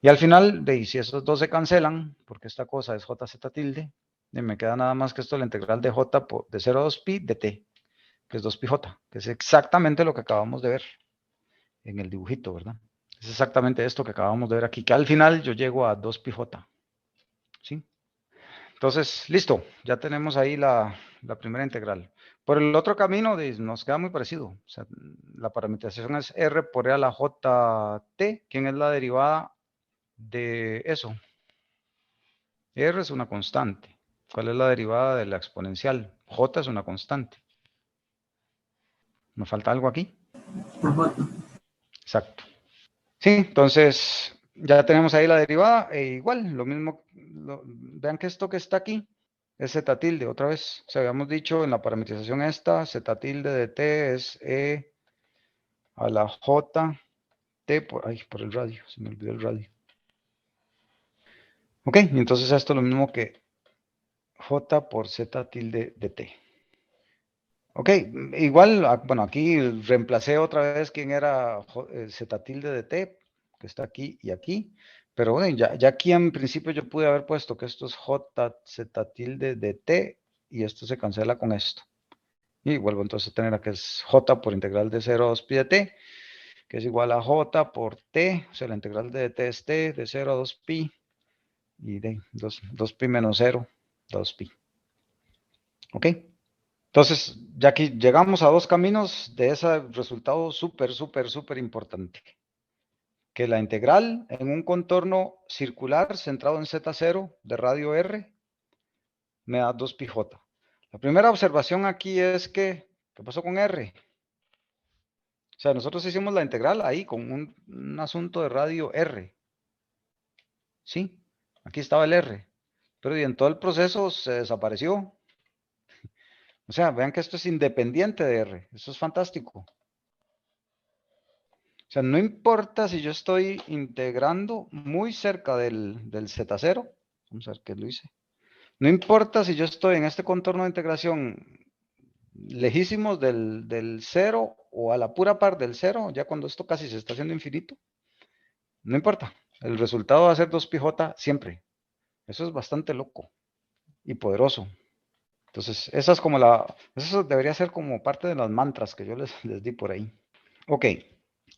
Y al final, si esos dos se cancelan, porque esta cosa es jz tilde, me queda nada más que esto, la integral de j de 0 a 2pi de t, que es 2πj, que es exactamente lo que acabamos de ver en el dibujito, ¿verdad? Es exactamente esto que acabamos de ver aquí, que al final yo llego a 2πj, ¿sí? Entonces, listo, ya tenemos ahí la primera integral. Por el otro camino nos queda muy parecido. O sea, la parametrización es R por E a la JT. ¿Quién es la derivada de eso? R es una constante. ¿Cuál es la derivada de la exponencial? J es una constante. ¿Me falta algo aquí? Por J. Exacto. Sí, entonces ya tenemos ahí la derivada. Igual, lo mismo. Vean que esto que está aquí es z tilde, otra vez. O sea, habíamos dicho en la parametrización esta, z tilde de t es e a la j t por el radio, se me olvidó el radio. Ok, y entonces esto es lo mismo que j por z tilde de t. Ok, igual, bueno, aquí reemplacé otra vez quién era z tilde de t, que está aquí y aquí, Pero bueno, ya aquí en principio yo pude haber puesto que esto es j z tilde de t y esto se cancela con esto. Y vuelvo entonces a tener a que es j por integral de 0 a 2 pi de t, que es igual a j por t, o sea, la integral de t es t de 0 a 2 pi, y de 2 pi menos 0, 2 pi. ¿Ok? Entonces, ya aquí llegamos a dos caminos de ese resultado súper importante. Que la integral en un contorno circular centrado en z0 de radio r me da 2 pi j. La primera observación aquí es que, ¿qué pasó con r? O sea, nosotros hicimos la integral ahí con un asunto de radio r. ¿Sí? Aquí estaba el r. Pero y en todo el proceso se desapareció. O sea, vean que esto es independiente de r. Eso es fantástico. O sea, no importa si yo estoy integrando muy cerca del z0. Vamos a ver qué lo hice. No importa si yo estoy en este contorno de integración lejísimos del 0 o a la pura par del 0, ya cuando esto casi se está haciendo infinito. No importa. El resultado va a ser 2πj siempre. Eso es bastante loco y poderoso. Entonces, eso debería ser como parte de las mantras que yo les di por ahí. Ok.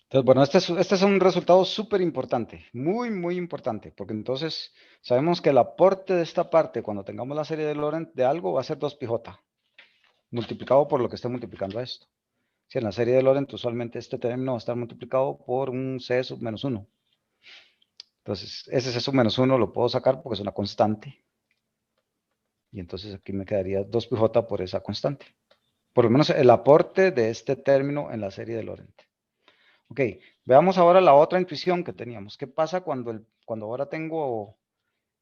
Entonces, bueno, este es un resultado súper importante, muy importante, porque entonces sabemos que el aporte de esta parte, cuando tengamos la serie de Lorentz de algo, va a ser 2πj, multiplicado por lo que esté multiplicando a esto. Si en la serie de Lorentz, usualmente este término va a estar multiplicado por un c sub menos 1. Entonces, ese c sub menos 1 lo puedo sacar porque es una constante. Y entonces aquí me quedaría 2πj por esa constante. Por lo menos el aporte de este término en la serie de Lorentz. Ok, veamos ahora la otra intuición que teníamos. ¿Qué pasa cuando ahora tengo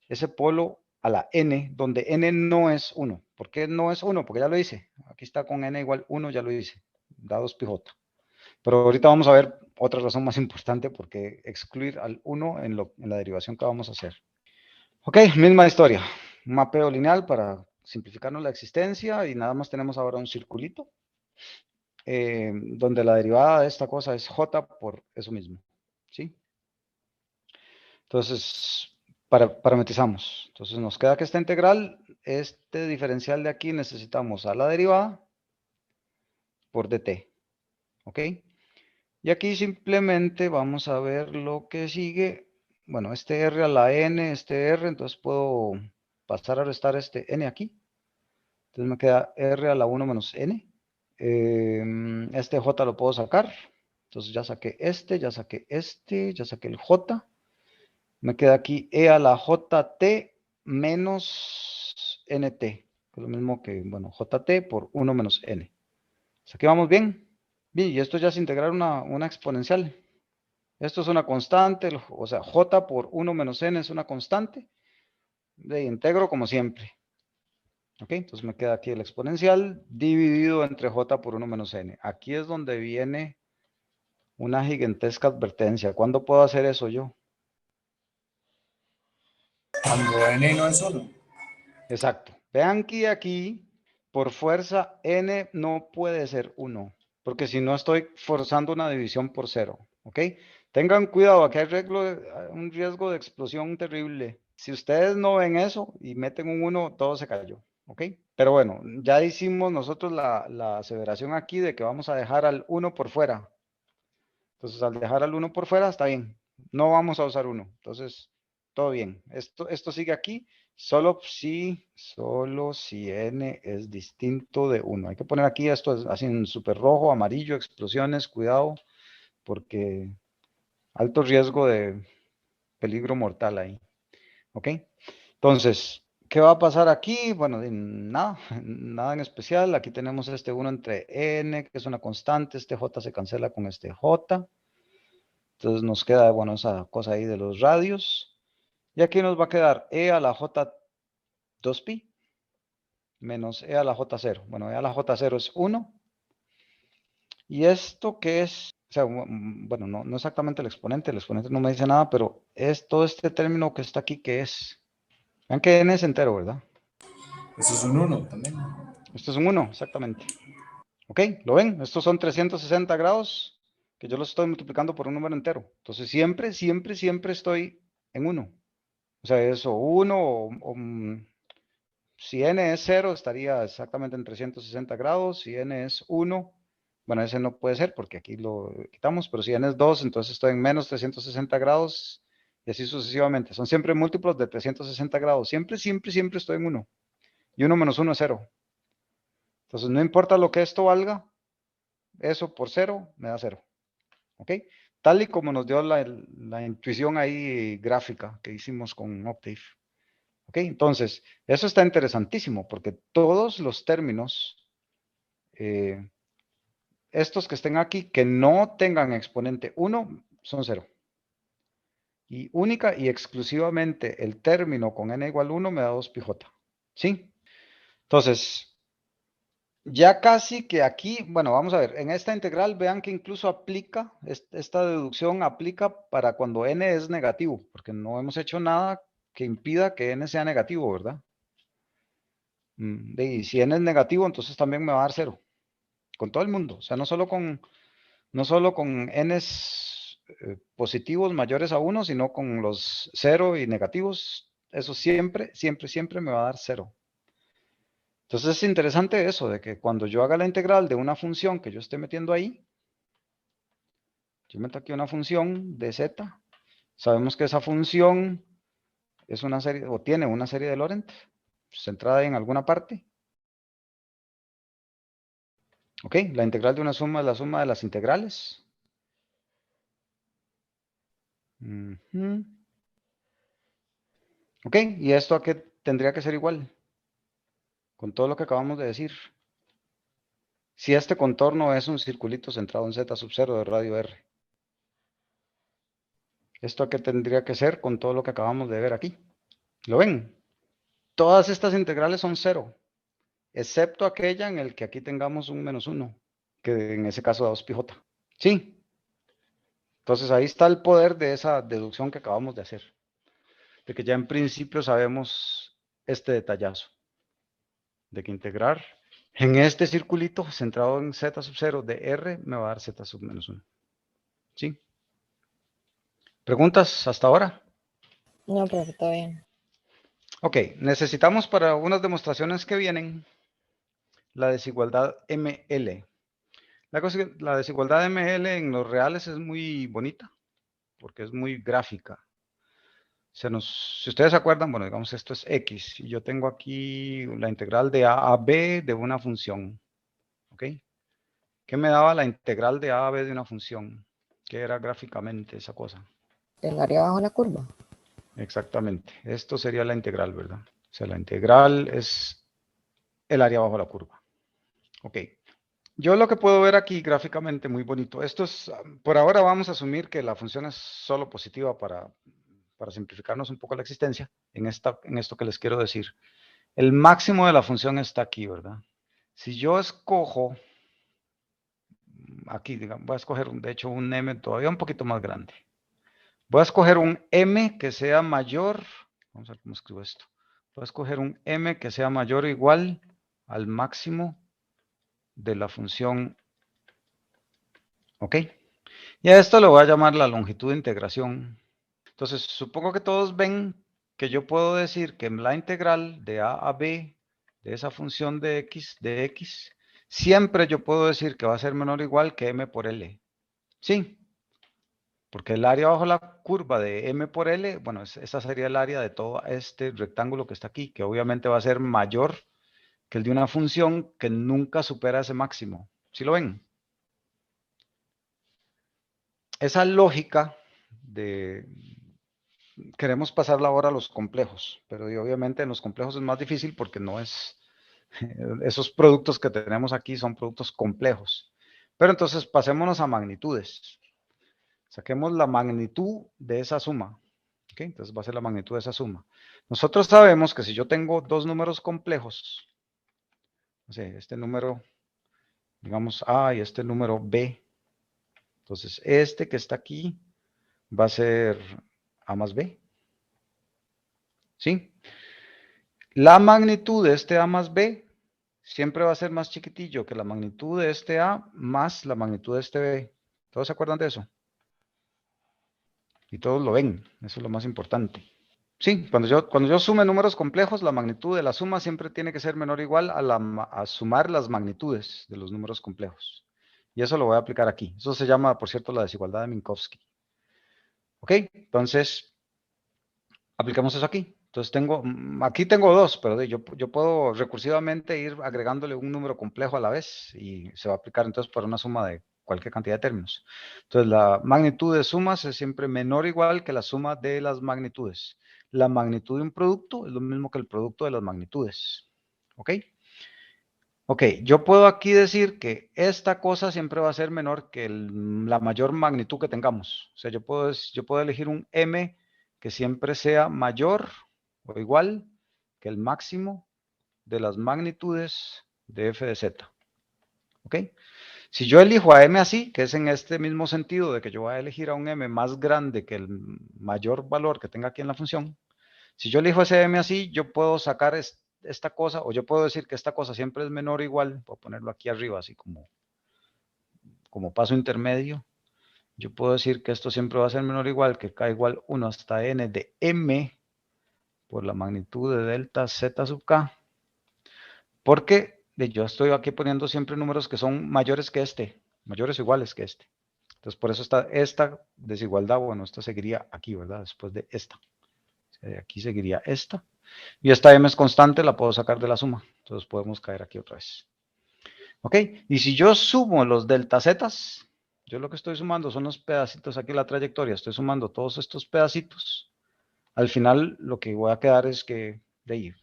ese polo a la n, donde n no es 1? ¿Por qué no es 1? Porque ya lo hice. Aquí está con n igual 1, ya lo hice. Da 2πj. Pero ahorita vamos a ver otra razón más importante por qué excluir al 1 en la derivación que vamos a hacer. Ok, misma historia. Un mapeo lineal para simplificarnos la existencia y nada más tenemos ahora un circulito. Donde la derivada de esta cosa es j por eso mismo, ¿sí? Entonces, parametrizamos. Entonces nos queda que esta integral, este diferencial de aquí necesitamos a la derivada por dt, ¿ok? Y aquí simplemente vamos a ver lo que sigue. Bueno, este r a la n, este r, entonces puedo pasar a restar este n aquí. Entonces me queda r a la 1 menos n. Este j lo puedo sacar. Entonces ya saqué este, ya saqué este, ya saqué el j. Me queda aquí e a la jt menos nt, que es lo mismo que, bueno, jt por 1 menos n. Hasta aquí vamos bien. Bien, y esto ya es integrar una exponencial. Esto es una constante, o sea, j por 1 menos n es una constante. De integro como siempre. Ok, entonces me queda aquí el exponencial dividido entre j por 1 menos n. Aquí es donde viene una gigantesca advertencia. ¿Cuándo puedo hacer eso yo? Cuando n no es 1. Exacto. Vean que aquí, por fuerza, n no puede ser 1, porque si no estoy forzando una división por 0. ¿Ok? Tengan cuidado, aquí hay un riesgo de explosión terrible. Si ustedes no ven eso y meten un 1, todo se cayó. ¿Ok? Pero bueno, ya hicimos nosotros la aseveración aquí de que vamos a dejar al 1 por fuera. Entonces, al dejar al 1 por fuera, está bien. No vamos a usar 1. Entonces, todo bien. Esto sigue aquí, solo si n es distinto de 1. Hay que poner aquí esto así en súper rojo, amarillo, explosiones, cuidado, porque alto riesgo de peligro mortal ahí. ¿Ok? Entonces, ¿qué va a pasar aquí? Bueno, nada, nada en especial. Aquí tenemos este 1 entre n, que es una constante. Este j se cancela con este j. Entonces nos queda, bueno, esa cosa ahí de los radios. Y aquí nos va a quedar e a la j 2pi menos e a la j0. Bueno, e a la j0 es 1. ¿Y esto qué es? O sea, bueno, no exactamente el exponente no me dice nada, pero es todo este término que está aquí, ¿qué es? Vean que n es entero, ¿verdad? Eso es un 1 también. Esto es un 1, exactamente. ¿Ok? ¿Lo ven? Estos son 360 grados que yo los estoy multiplicando por un número entero. Entonces siempre estoy en 1. O sea, eso, 1 si n es 0 estaría exactamente en 360 grados, si n es 1, bueno, ese no puede ser porque aquí lo quitamos, pero si n es 2, entonces estoy en menos 360 grados y así sucesivamente. Son siempre múltiplos de 360 grados, siempre estoy en 1. Y 1 menos 1 es 0. Entonces, no importa lo que esto valga, eso por 0 me da 0. ¿Ok? Tal y como nos dio la intuición ahí gráfica que hicimos con Octave. ¿Ok? Entonces, eso está interesantísimo porque todos los términos, estos que estén aquí, que no tengan exponente 1, son 0. Y única y exclusivamente el término con n igual 1 me da 2πj. ¿Sí? Entonces, ya casi que aquí, bueno, vamos a ver, en esta integral vean que incluso aplica, esta deducción aplica para cuando n es negativo, porque no hemos hecho nada que impida que n sea negativo, ¿verdad? Y si n es negativo, entonces también me va a dar 0, con todo el mundo, o sea, no solo con n's positivos mayores a 1, sino con los 0 y negativos, eso siempre me va a dar 0. Entonces es interesante eso, de que cuando yo haga la integral de una función que yo esté metiendo ahí, yo meto aquí una función de z, sabemos que esa función es una serie, o tiene una serie de Laurent, centrada en alguna parte. Ok, la integral de una suma es la suma de las integrales. Ok, y esto a qué tendría que ser igual, con todo lo que acabamos de decir. Si este contorno es un circulito centrado en z sub 0 de radio r. ¿Esto a qué tendría que ser con todo lo que acabamos de ver aquí? ¿Lo ven? Todas estas integrales son 0, excepto aquella en el que aquí tengamos un menos 1, que en ese caso da 2πj. ¿Sí? Entonces ahí está el poder de esa deducción que acabamos de hacer. De que ya en principio sabemos este detallazo. De que integrar en este circulito centrado en z sub 0 de r me va a dar z sub menos 1. ¿Sí? ¿Preguntas hasta ahora? No, profe, todo bien. Ok, necesitamos para unas demostraciones que vienen la desigualdad ML. La desigualdad ML en los reales es muy bonita porque es muy gráfica. Si ustedes se acuerdan, bueno, digamos esto es X y yo tengo aquí la integral de A a B de una función. ¿Ok? ¿Qué me daba la integral de A a B de una función? ¿Qué era gráficamente esa cosa? El área bajo la curva. Exactamente. Esto sería la integral, ¿verdad? O sea, la integral es el área bajo la curva. Ok. Yo lo que puedo ver aquí gráficamente muy bonito. Esto es, por ahora vamos a asumir que la función es solo positiva para simplificarnos un poco la existencia en esto que les quiero decir. El máximo de la función está aquí, ¿verdad? Si yo escojo, aquí, digamos, voy a escoger, de hecho, un m todavía un poquito más grande. Voy a escoger un m que sea mayor, vamos a ver cómo escribo esto. Voy a escoger un m que sea mayor o igual al máximo de la función, ¿ok? Y a esto le voy a llamar la longitud de integración. Entonces, supongo que todos ven que yo puedo decir que la integral de a a b de esa función de x, siempre yo puedo decir que va a ser menor o igual que m por l. ¿Sí? Porque el área bajo la curva de m por l, bueno, esa sería el área de todo este rectángulo que está aquí, que obviamente va a ser mayor que el de una función que nunca supera ese máximo. ¿Sí lo ven? Esa lógica de... Queremos pasarla ahora a los complejos, pero obviamente en los complejos es más difícil porque no es... Esos productos que tenemos aquí son productos complejos. Pero entonces pasémonos a magnitudes. Saquemos la magnitud de esa suma. ¿Okay? Entonces va a ser la magnitud de esa suma. Nosotros sabemos que si yo tengo dos números complejos, no sé, este número, digamos A y este número B, entonces este que está aquí va a ser A más B. ¿Sí? La magnitud de este A más B siempre va a ser más chiquitillo que la magnitud de este A más la magnitud de este B. ¿Todos se acuerdan de eso? Y todos lo ven, eso es lo más importante. Sí, cuando yo sume números complejos, la magnitud de la suma siempre tiene que ser menor o igual a sumar las magnitudes de los números complejos. Y eso lo voy a aplicar aquí. Eso se llama, por cierto, la desigualdad de Minkowski. ¿Ok? Entonces, aplicamos eso aquí. Entonces aquí tengo dos, pero yo puedo recursivamente ir agregándole un número complejo a la vez y se va a aplicar entonces para una suma de cualquier cantidad de términos. Entonces la magnitud de sumas es siempre menor o igual que la suma de las magnitudes. La magnitud de un producto es lo mismo que el producto de las magnitudes. ¿Ok? Ok, yo puedo aquí decir que esta cosa siempre va a ser menor que la mayor magnitud que tengamos. O sea, yo puedo elegir un m que siempre sea mayor o igual que el máximo de las magnitudes de f de z. ¿Ok? Si yo elijo a m así, que es en este mismo sentido de que yo voy a elegir a un m más grande que el mayor valor que tenga aquí en la función, si yo elijo ese m así, yo puedo sacar esta cosa, o yo puedo decir que esta cosa siempre es menor o igual, voy a ponerlo aquí arriba, así como paso intermedio. Yo puedo decir que esto siempre va a ser menor o igual que k igual 1 hasta n de m por la magnitud de delta z sub k, porque yo estoy aquí poniendo siempre números que son mayores que este, mayores o iguales que este. Entonces, por eso está esta desigualdad, bueno, esta seguiría aquí, ¿verdad? Después de esta. Aquí seguiría esta. Y esta m es constante, la puedo sacar de la suma. Entonces podemos caer aquí otra vez. ¿Ok? Y si yo sumo los delta zetas, yo lo que estoy sumando son los pedacitos aquí, la trayectoria. Estoy sumando todos estos pedacitos. Al final, lo que voy a quedar es que, de ahí,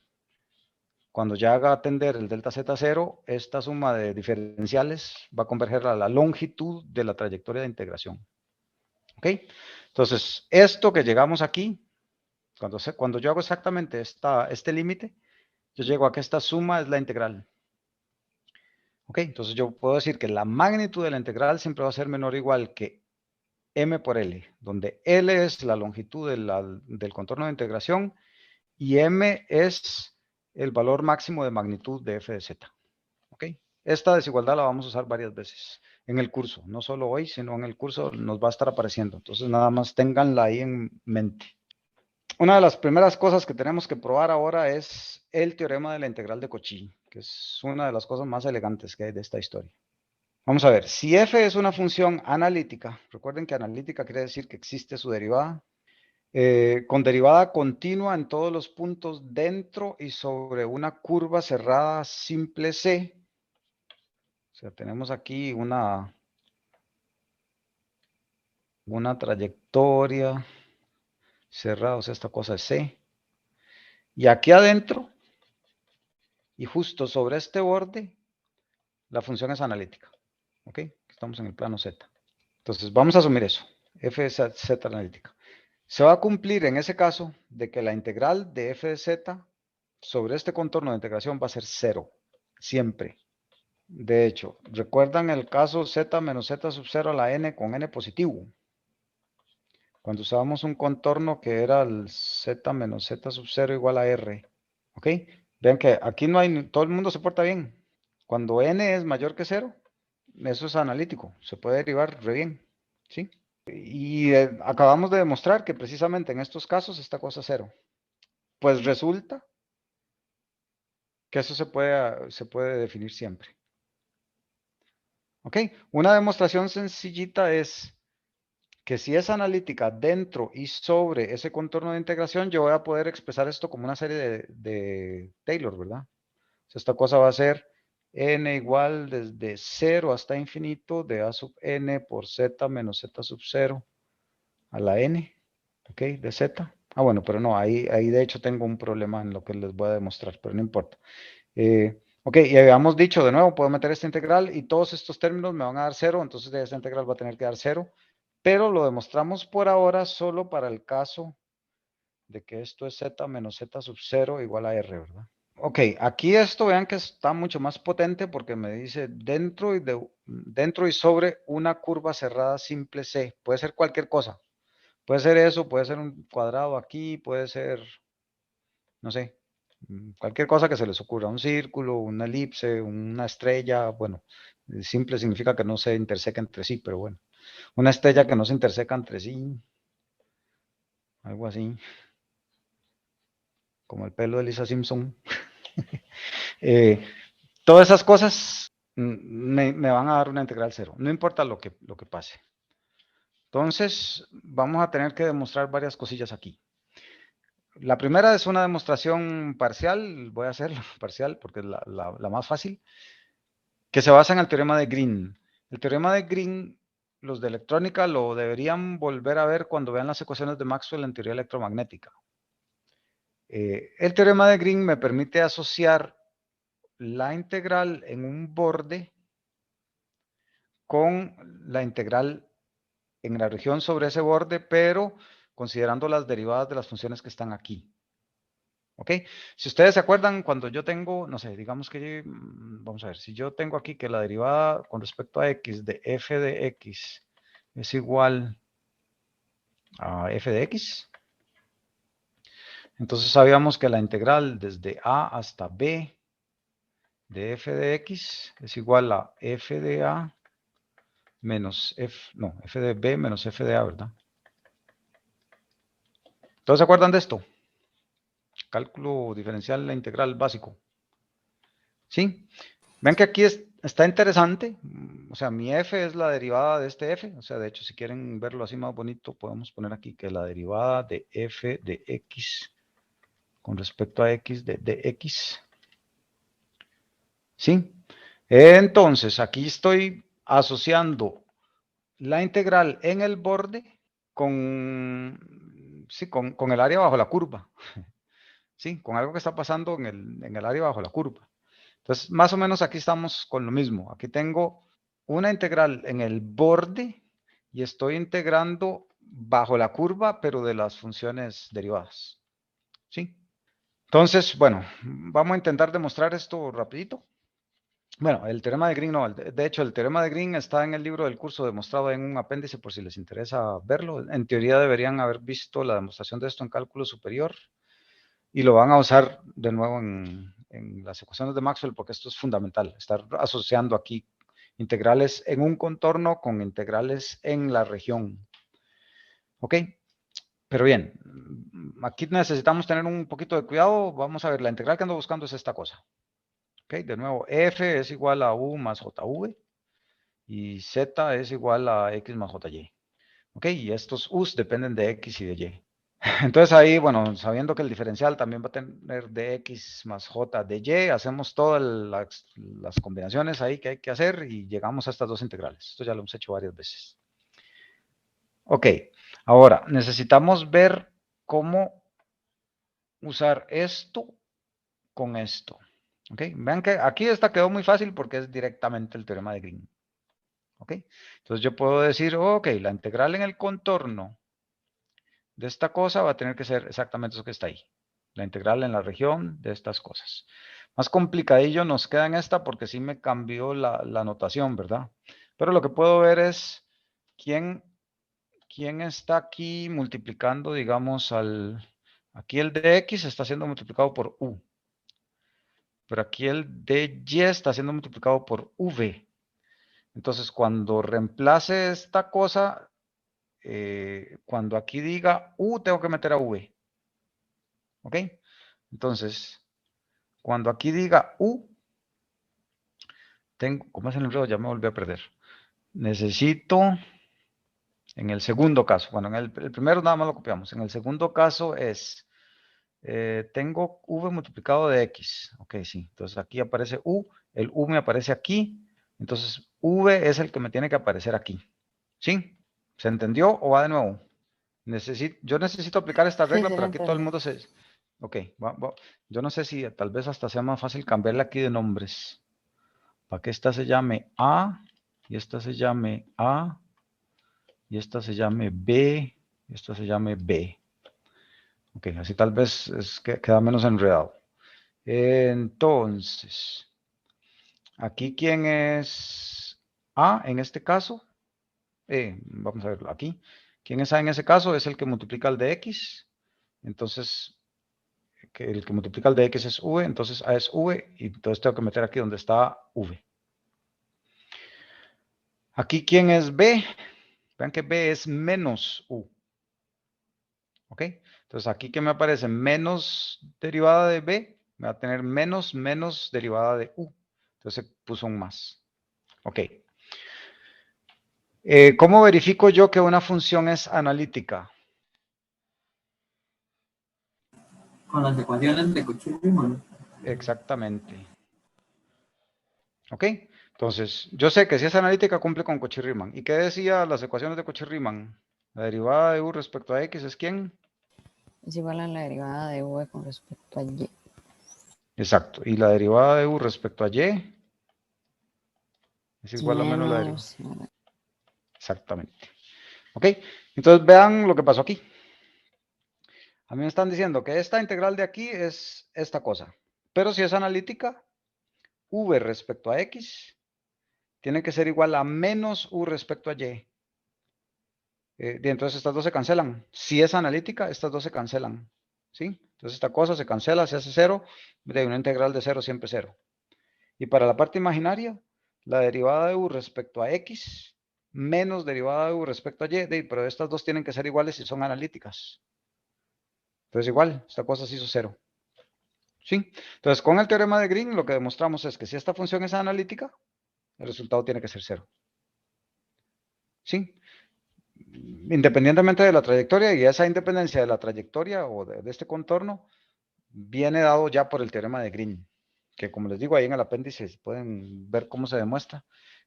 cuando ya haga atender el delta z0, esta suma de diferenciales va a converger a la longitud de la trayectoria de integración. ¿Ok? Entonces, esto que llegamos aquí, cuando yo hago exactamente este límite, yo llego a que esta suma es la integral. ¿Ok? Entonces yo puedo decir que la magnitud de la integral siempre va a ser menor o igual que m por L, donde L es la longitud del contorno de integración y m es el valor máximo de magnitud de f de z. ¿Ok? Esta desigualdad la vamos a usar varias veces en el curso, no solo hoy, sino en el curso nos va a estar apareciendo. Entonces nada más ténganla ahí en mente. Una de las primeras cosas que tenemos que probar ahora es el teorema de la integral de Cauchy, que es una de las cosas más elegantes que hay de esta historia. Vamos a ver, si f es una función analítica, recuerden que analítica quiere decir que existe su derivada, con derivada continua en todos los puntos dentro y sobre una curva cerrada simple C. O sea, tenemos aquí una trayectoria cerrada, o sea, esta cosa es C. Y aquí adentro, y justo sobre este borde, la función es analítica. ¿Ok? Estamos en el plano Z. Entonces, vamos a asumir eso. F es Z analítica. Se va a cumplir en ese caso de que la integral de f de z sobre este contorno de integración va a ser 0, siempre. De hecho, ¿recuerdan el caso z menos z sub 0 a la n con n positivo? Cuando usábamos un contorno que era el z menos z sub 0 igual a r. ¿Ok? Vean que aquí no hay, todo el mundo se porta bien. Cuando n es mayor que 0, eso es analítico, se puede derivar re bien. ¿Sí? Y acabamos de demostrar que precisamente en estos casos esta cosa es 0. Pues resulta que eso se puede definir siempre. ¿Ok? Una demostración sencillita es que si es analítica dentro y sobre ese contorno de integración, yo voy a poder expresar esto como una serie de Taylor, ¿verdad? O sea, esta cosa va a ser n igual desde 0 hasta infinito de a sub n por z menos z sub 0 a la n, ¿ok? De z. Ah, bueno, pero no, ahí de hecho tengo un problema en lo que les voy a demostrar, pero no importa. Ok, y habíamos dicho de nuevo, puedo meter esta integral y todos estos términos me van a dar 0, entonces esta integral va a tener que dar 0, pero lo demostramos por ahora solo para el caso de que esto es z menos z sub 0 igual a r, ¿verdad? Ok, aquí esto vean que está mucho más potente porque me dice dentro y sobre una curva cerrada simple C. Puede ser cualquier cosa. Puede ser eso, puede ser un cuadrado aquí, puede ser, no sé, cualquier cosa que se les ocurra. Un círculo, una elipse, una estrella. Bueno, simple significa que no se interseca entre sí, pero bueno. Una estrella que no se interseca entre sí. algo así, como el pelo de Lisa Simpson. Todas esas cosas me van a dar una integral cero, no importa lo que pase. Entonces, vamos a tener que demostrar varias cosillas aquí. La primera es una demostración parcial, voy a hacerla parcial porque es la más fácil, que se basa en el teorema de Green. El teorema de Green, los de electrónica lo deberían volver a ver cuando vean las ecuaciones de Maxwell en teoría electromagnética. El teorema de Green me permite asociar la integral en un borde con la integral en la región sobre ese borde, pero considerando las derivadas de las funciones que están aquí. ¿Ok? Si ustedes se acuerdan, cuando yo tengo, no sé, digamos que, vamos a ver, si yo tengo aquí que la derivada con respecto a x de f de x es igual a f de x, entonces sabíamos que la integral desde a hasta b de f de x es igual a f de a menos f de b menos f de a, ¿verdad? ¿Todos se acuerdan de esto? Cálculo diferencial la integral básico. ¿Sí? Ven que aquí está interesante. O sea, mi f es la derivada de este f. O sea, de hecho, si quieren verlo así más bonito, podemos poner aquí que la derivada de f de x con respecto a x de dx. ¿Sí? Entonces, aquí estoy asociando la integral en el borde con, sí, con el área bajo la curva. ¿Sí? Con algo que está pasando en el área bajo la curva. Entonces, más o menos aquí estamos con lo mismo. Aquí tengo una integral en el borde y estoy integrando bajo la curva, pero de las funciones derivadas. ¿Sí? Entonces, bueno, vamos a intentar demostrar esto rapidito. Bueno, el teorema de Green no, de hecho el teorema de Green está en el libro del curso demostrado en un apéndice por si les interesa verlo. En teoría deberían haber visto la demostración de esto en cálculo superior y lo van a usar de nuevo en las ecuaciones de Maxwell porque esto es fundamental, estar asociando aquí integrales en un contorno con integrales en la región. ¿Ok? Pero bien, aquí necesitamos tener un poquito de cuidado. Vamos a ver, la integral que ando buscando es esta cosa. ¿Ok? De nuevo, f es igual a u más jv y z es igual a x más jy. ¿Ok? Y estos u's dependen de x y de y. Entonces ahí, bueno, sabiendo que el diferencial también va a tener de x más j de y, hacemos todas las combinaciones ahí que hay que hacer y llegamos a estas dos integrales. Esto ya lo hemos hecho varias veces. Ok, ahora necesitamos ver cómo usar esto con esto. Ok, vean que aquí esta quedó muy fácil porque es directamente el teorema de Green. Ok, entonces yo puedo decir, ok, la integral en el contorno de esta cosa va a tener que ser exactamente eso que está ahí. La integral en la región de estas cosas. Más complicadillo nos queda en esta porque sí me cambió la notación, ¿verdad? Pero lo que puedo ver es quién está aquí multiplicando, digamos, aquí el de x está siendo multiplicado por u. Pero aquí el de y está siendo multiplicado por v. Entonces, cuando reemplace esta cosa, cuando aquí diga u, tengo que meter a v. ¿Ok? Entonces, cuando aquí diga u, ¿cómo es el enredo? Ya me volví a perder. Necesito, en el segundo caso, bueno, en el primero nada más lo copiamos. En el segundo caso es, tengo v multiplicado de x. Ok, sí. Entonces aquí aparece u, el u me aparece aquí. Entonces, v es el que me tiene que aparecer aquí. ¿Sí? ¿Se entendió o va de nuevo? Yo necesito aplicar esta Sí, regla, sí, pero lo aquí todo el entendí. mundo se... Ok, yo no sé si tal vez hasta sea más fácil cambiarle aquí de nombres. Para que esta se llame A, y esta se llame A, y esta se llame B, y esta se llame B. Ok, así tal vez queda menos enredado. Entonces, aquí ¿quién es A en este caso? Vamos a verlo aquí. ¿Quién es A en ese caso? Es el que multiplica el de X. Entonces, el que multiplica el de X es V, entonces A es V, y entonces tengo que meter aquí donde está V. Aquí, ¿quién es B? Vean que B es menos U. ¿Ok? Entonces aquí que me aparece menos derivada de b, me va a tener menos derivada de u. Entonces se puso un más. Ok. ¿Cómo verifico yo que una función es analítica? Con las ecuaciones de Cauchy-Riemann. Exactamente. ¿Ok? Entonces, yo sé que si es analítica cumple con Cauchy-Riemann. ¿Y qué decía las ecuaciones de Cauchy-Riemann? La derivada de u respecto a x es ¿quién? Es igual a la derivada de v con respecto a y. Exacto. Y la derivada de u respecto a y es igual a menos la derivada. Menos. Exactamente. ¿Ok? Entonces vean lo que pasó aquí. A mí me están diciendo que esta integral de aquí es esta cosa. Pero si es analítica, v respecto a x tiene que ser igual a menos u respecto a y. Entonces estas dos se cancelan. Si es analítica, estas dos se cancelan. ¿Sí? Entonces esta cosa se cancela, se hace cero. De una integral de cero siempre cero. Y para la parte imaginaria, la derivada de u respecto a x menos derivada de u respecto a y, pero estas dos tienen que ser iguales si son analíticas. Entonces igual, esta cosa se hizo cero. ¿Sí? Entonces con el teorema de Green lo que demostramos es que si esta función es analítica, el resultado tiene que ser cero. ¿Sí? Independientemente de la trayectoria, y esa independencia de la trayectoria o de este contorno viene dado ya por el teorema de Green, que como les digo ahí en el apéndice pueden ver cómo se demuestra.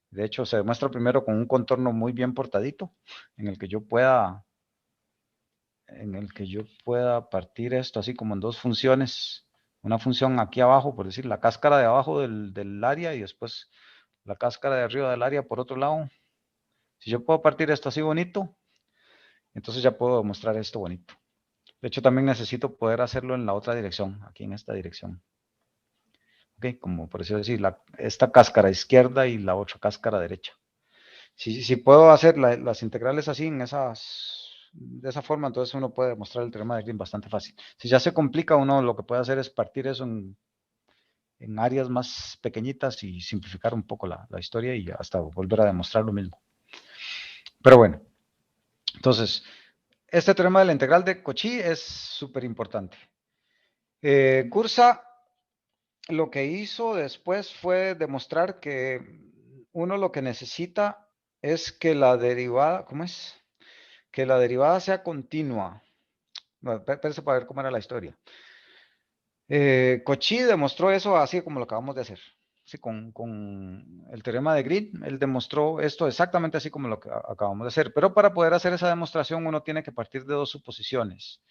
De hecho, se demuestra primero con un contorno muy bien portadito, en el que yo pueda partir esto así como en dos funciones. Una función aquí abajo, por decir, la cáscara de abajo del área y después la cáscara de arriba del área por otro lado. Si yo puedo partir esto así bonito, entonces ya puedo demostrar esto bonito. De hecho, también necesito poder hacerlo en la otra dirección, aquí en esta dirección. Ok, como por decirlo así, esta cáscara izquierda y la otra cáscara derecha. Si puedo hacer las integrales así, de esa forma, entonces uno puede demostrar el teorema de Green bastante fácil. Si ya se complica, uno lo que puede hacer es partir eso en áreas más pequeñitas y simplificar un poco la historia y hasta volver a demostrar lo mismo. Pero bueno, entonces, este teorema de la integral de Cauchy es súper importante. Cursa lo que hizo después fue demostrar que uno lo que necesita es que la derivada, ¿cómo es? Que la derivada sea continua. Bueno, espérense para ver cómo era la historia. Cauchy demostró eso así como lo acabamos de hacer. Sí, con el teorema de Green, él demostró esto exactamente así como lo que acabamos de hacer. Pero para poder hacer esa demostración uno tiene que partir de dos suposiciones.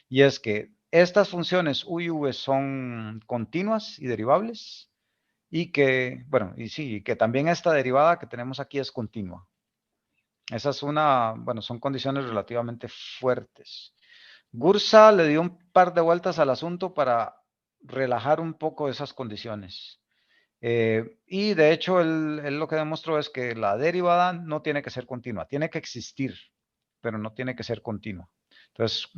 Y es que estas funciones u y v son continuas y derivables. Y que, bueno, y sí, que también esta derivada que tenemos aquí es continua. Esa es bueno, son condiciones relativamente fuertes. Gursa le dio un par de vueltas al asunto para relajar un poco esas condiciones. Y de hecho, él lo que demostró es que la derivada no tiene que ser continua, tiene que existir, pero no tiene que ser continua. Entonces,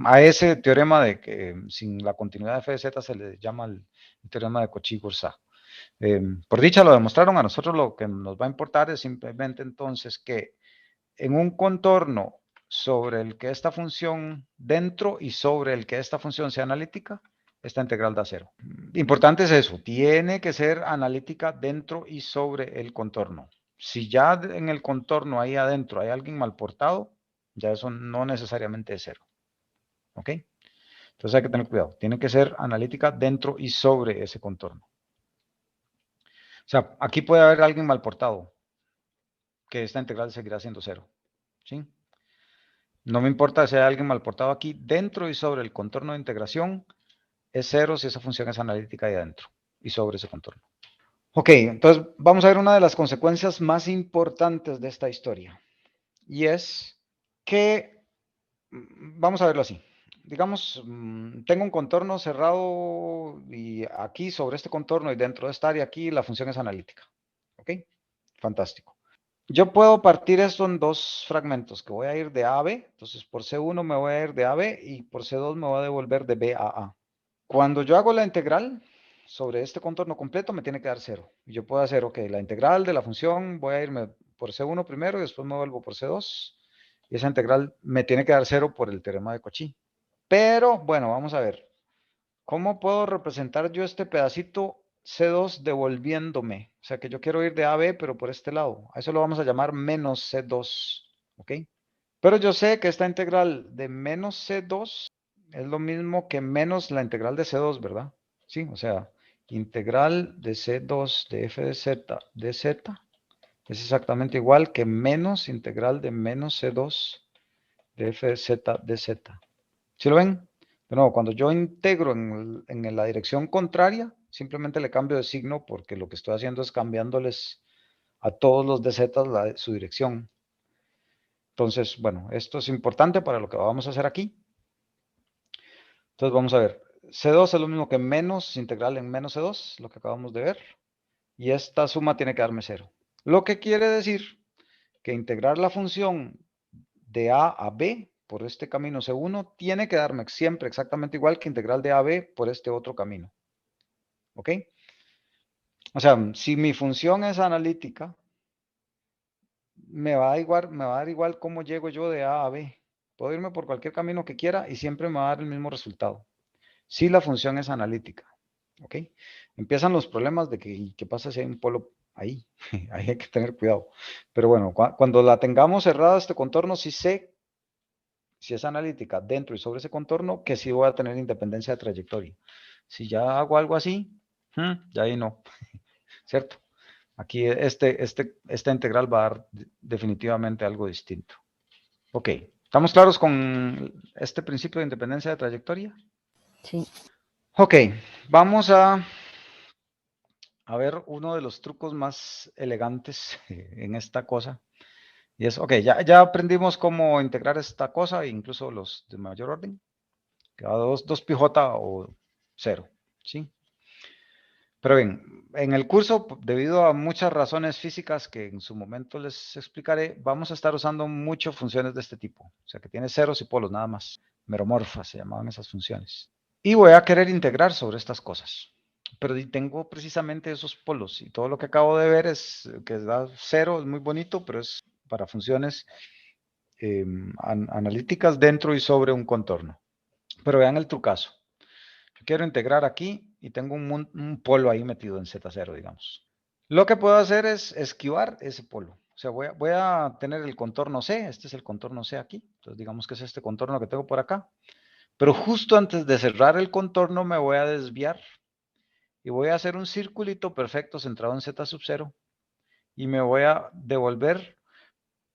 a ese teorema de que sin la continuidad de f de z se le llama el teorema de Cauchy-Gursa. Por dicha lo demostraron, a nosotros lo que nos va a importar es simplemente entonces que en un contorno sobre el que esta función dentro y sobre el que esta función sea analítica, esta integral da cero. Importante es eso, tiene que ser analítica dentro y sobre el contorno. Si ya en el contorno ahí adentro hay alguien mal portado, ya eso no necesariamente es cero. ¿Ok? Entonces hay que tener cuidado, tiene que ser analítica dentro y sobre ese contorno. O sea, aquí puede haber alguien mal portado, que esta integral seguirá siendo cero. ¿Sí? No me importa si hay alguien mal portado aquí, dentro y sobre el contorno de integración, es cero si esa función es analítica ahí adentro y sobre ese contorno. Ok, entonces vamos a ver una de las consecuencias más importantes de esta historia. Y es que, vamos a verlo así. Digamos, tengo un contorno cerrado y aquí sobre este contorno y dentro de esta área aquí la función es analítica. Ok, fantástico. Yo puedo partir esto en dos fragmentos, que voy a ir de A a B. Entonces, por C1 me voy a ir de A a B y por C2 me voy a devolver de B a A. Cuando yo hago la integral sobre este contorno completo, me tiene que dar 0. Y yo puedo hacer, ok, la integral de la función, voy a irme por C1 primero y después me vuelvo por C2. Y esa integral me tiene que dar 0 por el teorema de Cauchy. Pero, bueno, vamos a ver. ¿Cómo puedo representar yo este pedacito C2 devolviéndome? O sea, que yo quiero ir de A a B, pero por este lado. A eso lo vamos a llamar menos C2. ¿Ok? Pero yo sé que esta integral de menos C2 es lo mismo que menos la integral de C2, ¿verdad? Sí, o sea, integral de C2 de f de z es exactamente igual que menos integral de menos C2 de f de z. ¿Sí lo ven? De nuevo, cuando yo integro en la dirección contraria, simplemente le cambio de signo porque lo que estoy haciendo es cambiándoles a todos los de z su dirección. Entonces, bueno, esto es importante para lo que vamos a hacer aquí. Entonces vamos a ver, C2 es lo mismo que menos integral en menos C2, lo que acabamos de ver. Y esta suma tiene que darme 0. Lo que quiere decir que integrar la función de A a B por este camino C1 tiene que darme siempre exactamente igual que integral de A a B por este otro camino. ¿Ok? O sea, si mi función es analítica, me va a dar igual cómo llego yo de A a B. Puedo irme por cualquier camino que quiera y siempre me va a dar el mismo resultado. Si la función es analítica. ¿Ok? Empiezan los problemas de que, ¿qué pasa si hay un polo ahí? Ahí hay que tener cuidado. Pero bueno, cuando la tengamos cerrada este contorno, sí sé, si es analítica dentro y sobre ese contorno, que sí voy a tener independencia de trayectoria. Si ya hago algo así, ya ahí no. ¿Cierto? Aquí esta integral va a dar definitivamente algo distinto. Ok, ¿estamos claros con este principio de independencia de trayectoria? Sí. Ok, vamos a ver uno de los trucos más elegantes en esta cosa. Y es, ok, ya aprendimos cómo integrar esta cosa, incluso los de mayor orden, que va 2 pi j o 0, ¿sí? Pero bien, en el curso, debido a muchas razones físicas que en su momento les explicaré, vamos a estar usando mucho funciones de este tipo. O sea, que tiene ceros y polos nada más. Meromorfas se llamaban esas funciones. Y voy a querer integrar sobre estas cosas. Pero tengo precisamente esos polos. Y todo lo que acabo de ver es que da 0, es muy bonito, pero es para funciones analíticas dentro y sobre un contorno. Pero vean el trucazo. Yo quiero integrar aquí y tengo un polo ahí metido en Z0, digamos. Lo que puedo hacer es esquivar ese polo. O sea, voy a tener el contorno C. Este es el contorno C aquí. Entonces, digamos que es este contorno que tengo por acá. Pero justo antes de cerrar el contorno me voy a desviar y voy a hacer un circulito perfecto centrado en Z sub 0 y me voy a devolver,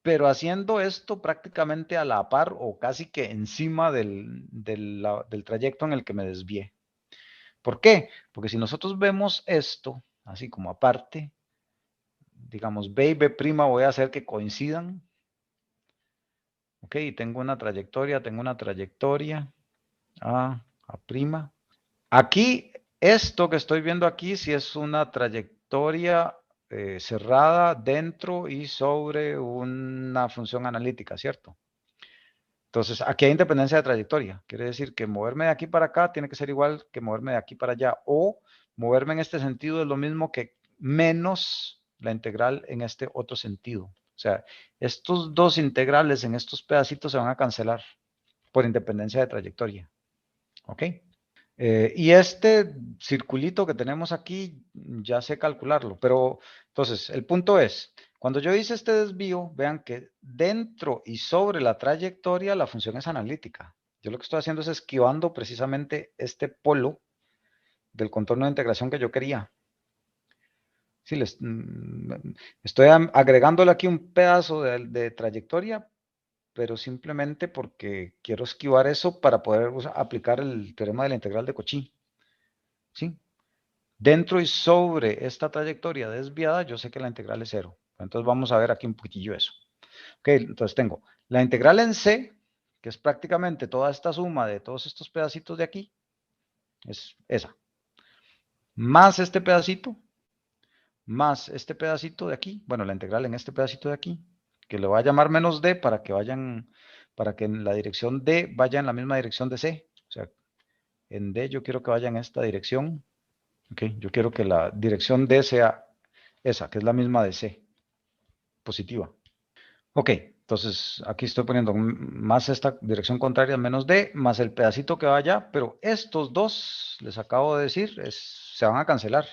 pero haciendo esto prácticamente a la par o casi que encima del trayecto en el que me desvié. ¿Por qué? Porque si nosotros vemos esto, así como aparte, digamos B y B' voy a hacer que coincidan. Ok, tengo una trayectoria, A prima. Aquí, esto que estoy viendo aquí, sí es una trayectoria cerrada dentro y sobre una función analítica, ¿cierto? Entonces, aquí hay independencia de trayectoria. Quiere decir que moverme de aquí para acá tiene que ser igual que moverme de aquí para allá. O moverme en este sentido es lo mismo que menos la integral en este otro sentido. O sea, estos dos integrales en estos pedacitos se van a cancelar por independencia de trayectoria. ¿Ok? Y este circulito que tenemos aquí, ya sé calcularlo, pero entonces el punto es, cuando yo hice este desvío, vean que dentro y sobre la trayectoria la función es analítica. Yo lo que estoy haciendo es esquivando precisamente este polo del contorno de integración que yo quería. Sí, estoy agregándole aquí un pedazo de trayectoria, pero simplemente porque quiero esquivar eso para poder aplicar el teorema de la integral de Cauchy. ¿Sí? Dentro y sobre esta trayectoria desviada, yo sé que la integral es 0. Entonces vamos a ver aquí un poquitillo eso. Ok, entonces tengo la integral en C, que es prácticamente toda esta suma de todos estos pedacitos de aquí, es esa. Más este pedacito de aquí, bueno, la integral en este pedacito de aquí, que le voy a llamar menos D para que en la dirección D vaya en la misma dirección de C. O sea, en D yo quiero que vaya en esta dirección. Ok, yo quiero que la dirección D sea esa, que es la misma de C, positiva. Ok, Entonces, aquí estoy poniendo más esta dirección contraria, menos D, más el pedacito que va allá, pero estos dos, les acabo de decir, se van a cancelar.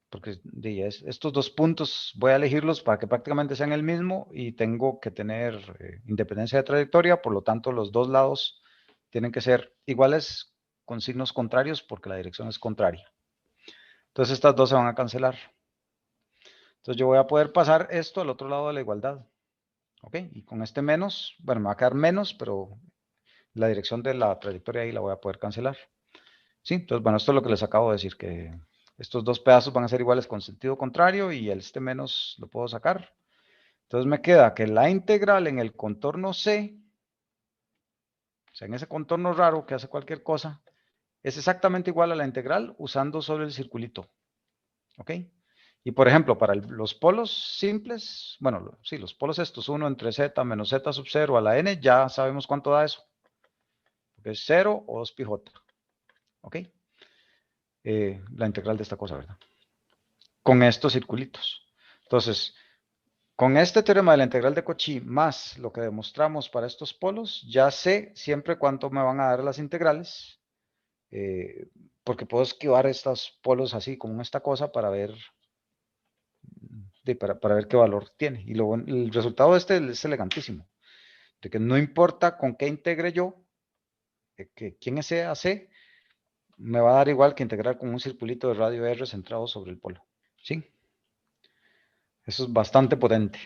Porque estos dos puntos voy a elegirlos para que prácticamente sean el mismo y tengo que tener independencia de trayectoria, por lo tanto los dos lados tienen que ser iguales con signos contrarios porque la dirección es contraria. Entonces estas dos se van a cancelar. Entonces yo voy a poder pasar esto al otro lado de la igualdad. ¿Ok? Y con este menos, bueno, me va a quedar menos, pero la dirección de la trayectoria ahí la voy a poder cancelar. ¿Sí? Entonces, bueno, esto es lo que les acabo de decir, que estos dos pedazos van a ser iguales con sentido contrario y este menos lo puedo sacar. Entonces me queda que la integral en el contorno C, o sea, en ese contorno raro que hace cualquier cosa, es exactamente igual a la integral usando solo el circulito. ¿Ok? Y por ejemplo, para los polos simples, bueno, sí, los polos estos, 1 entre z menos z sub 0 a la n, ya sabemos cuánto da eso. Porque es 0 o 2 pi j. ¿Ok? La integral de esta cosa, ¿verdad? Con estos circulitos. Entonces, con este teorema de la integral de Cauchy más lo que demostramos para estos polos, ya sé siempre cuánto me van a dar las integrales, porque puedo esquivar estos polos así como esta cosa para ver qué valor tiene. Y el resultado de este es elegantísimo, de que no importa con qué integre yo, que quién sea C, me va a dar igual que integrar con un circulito de radio R centrado sobre el polo. ¿Sí? Eso es bastante potente.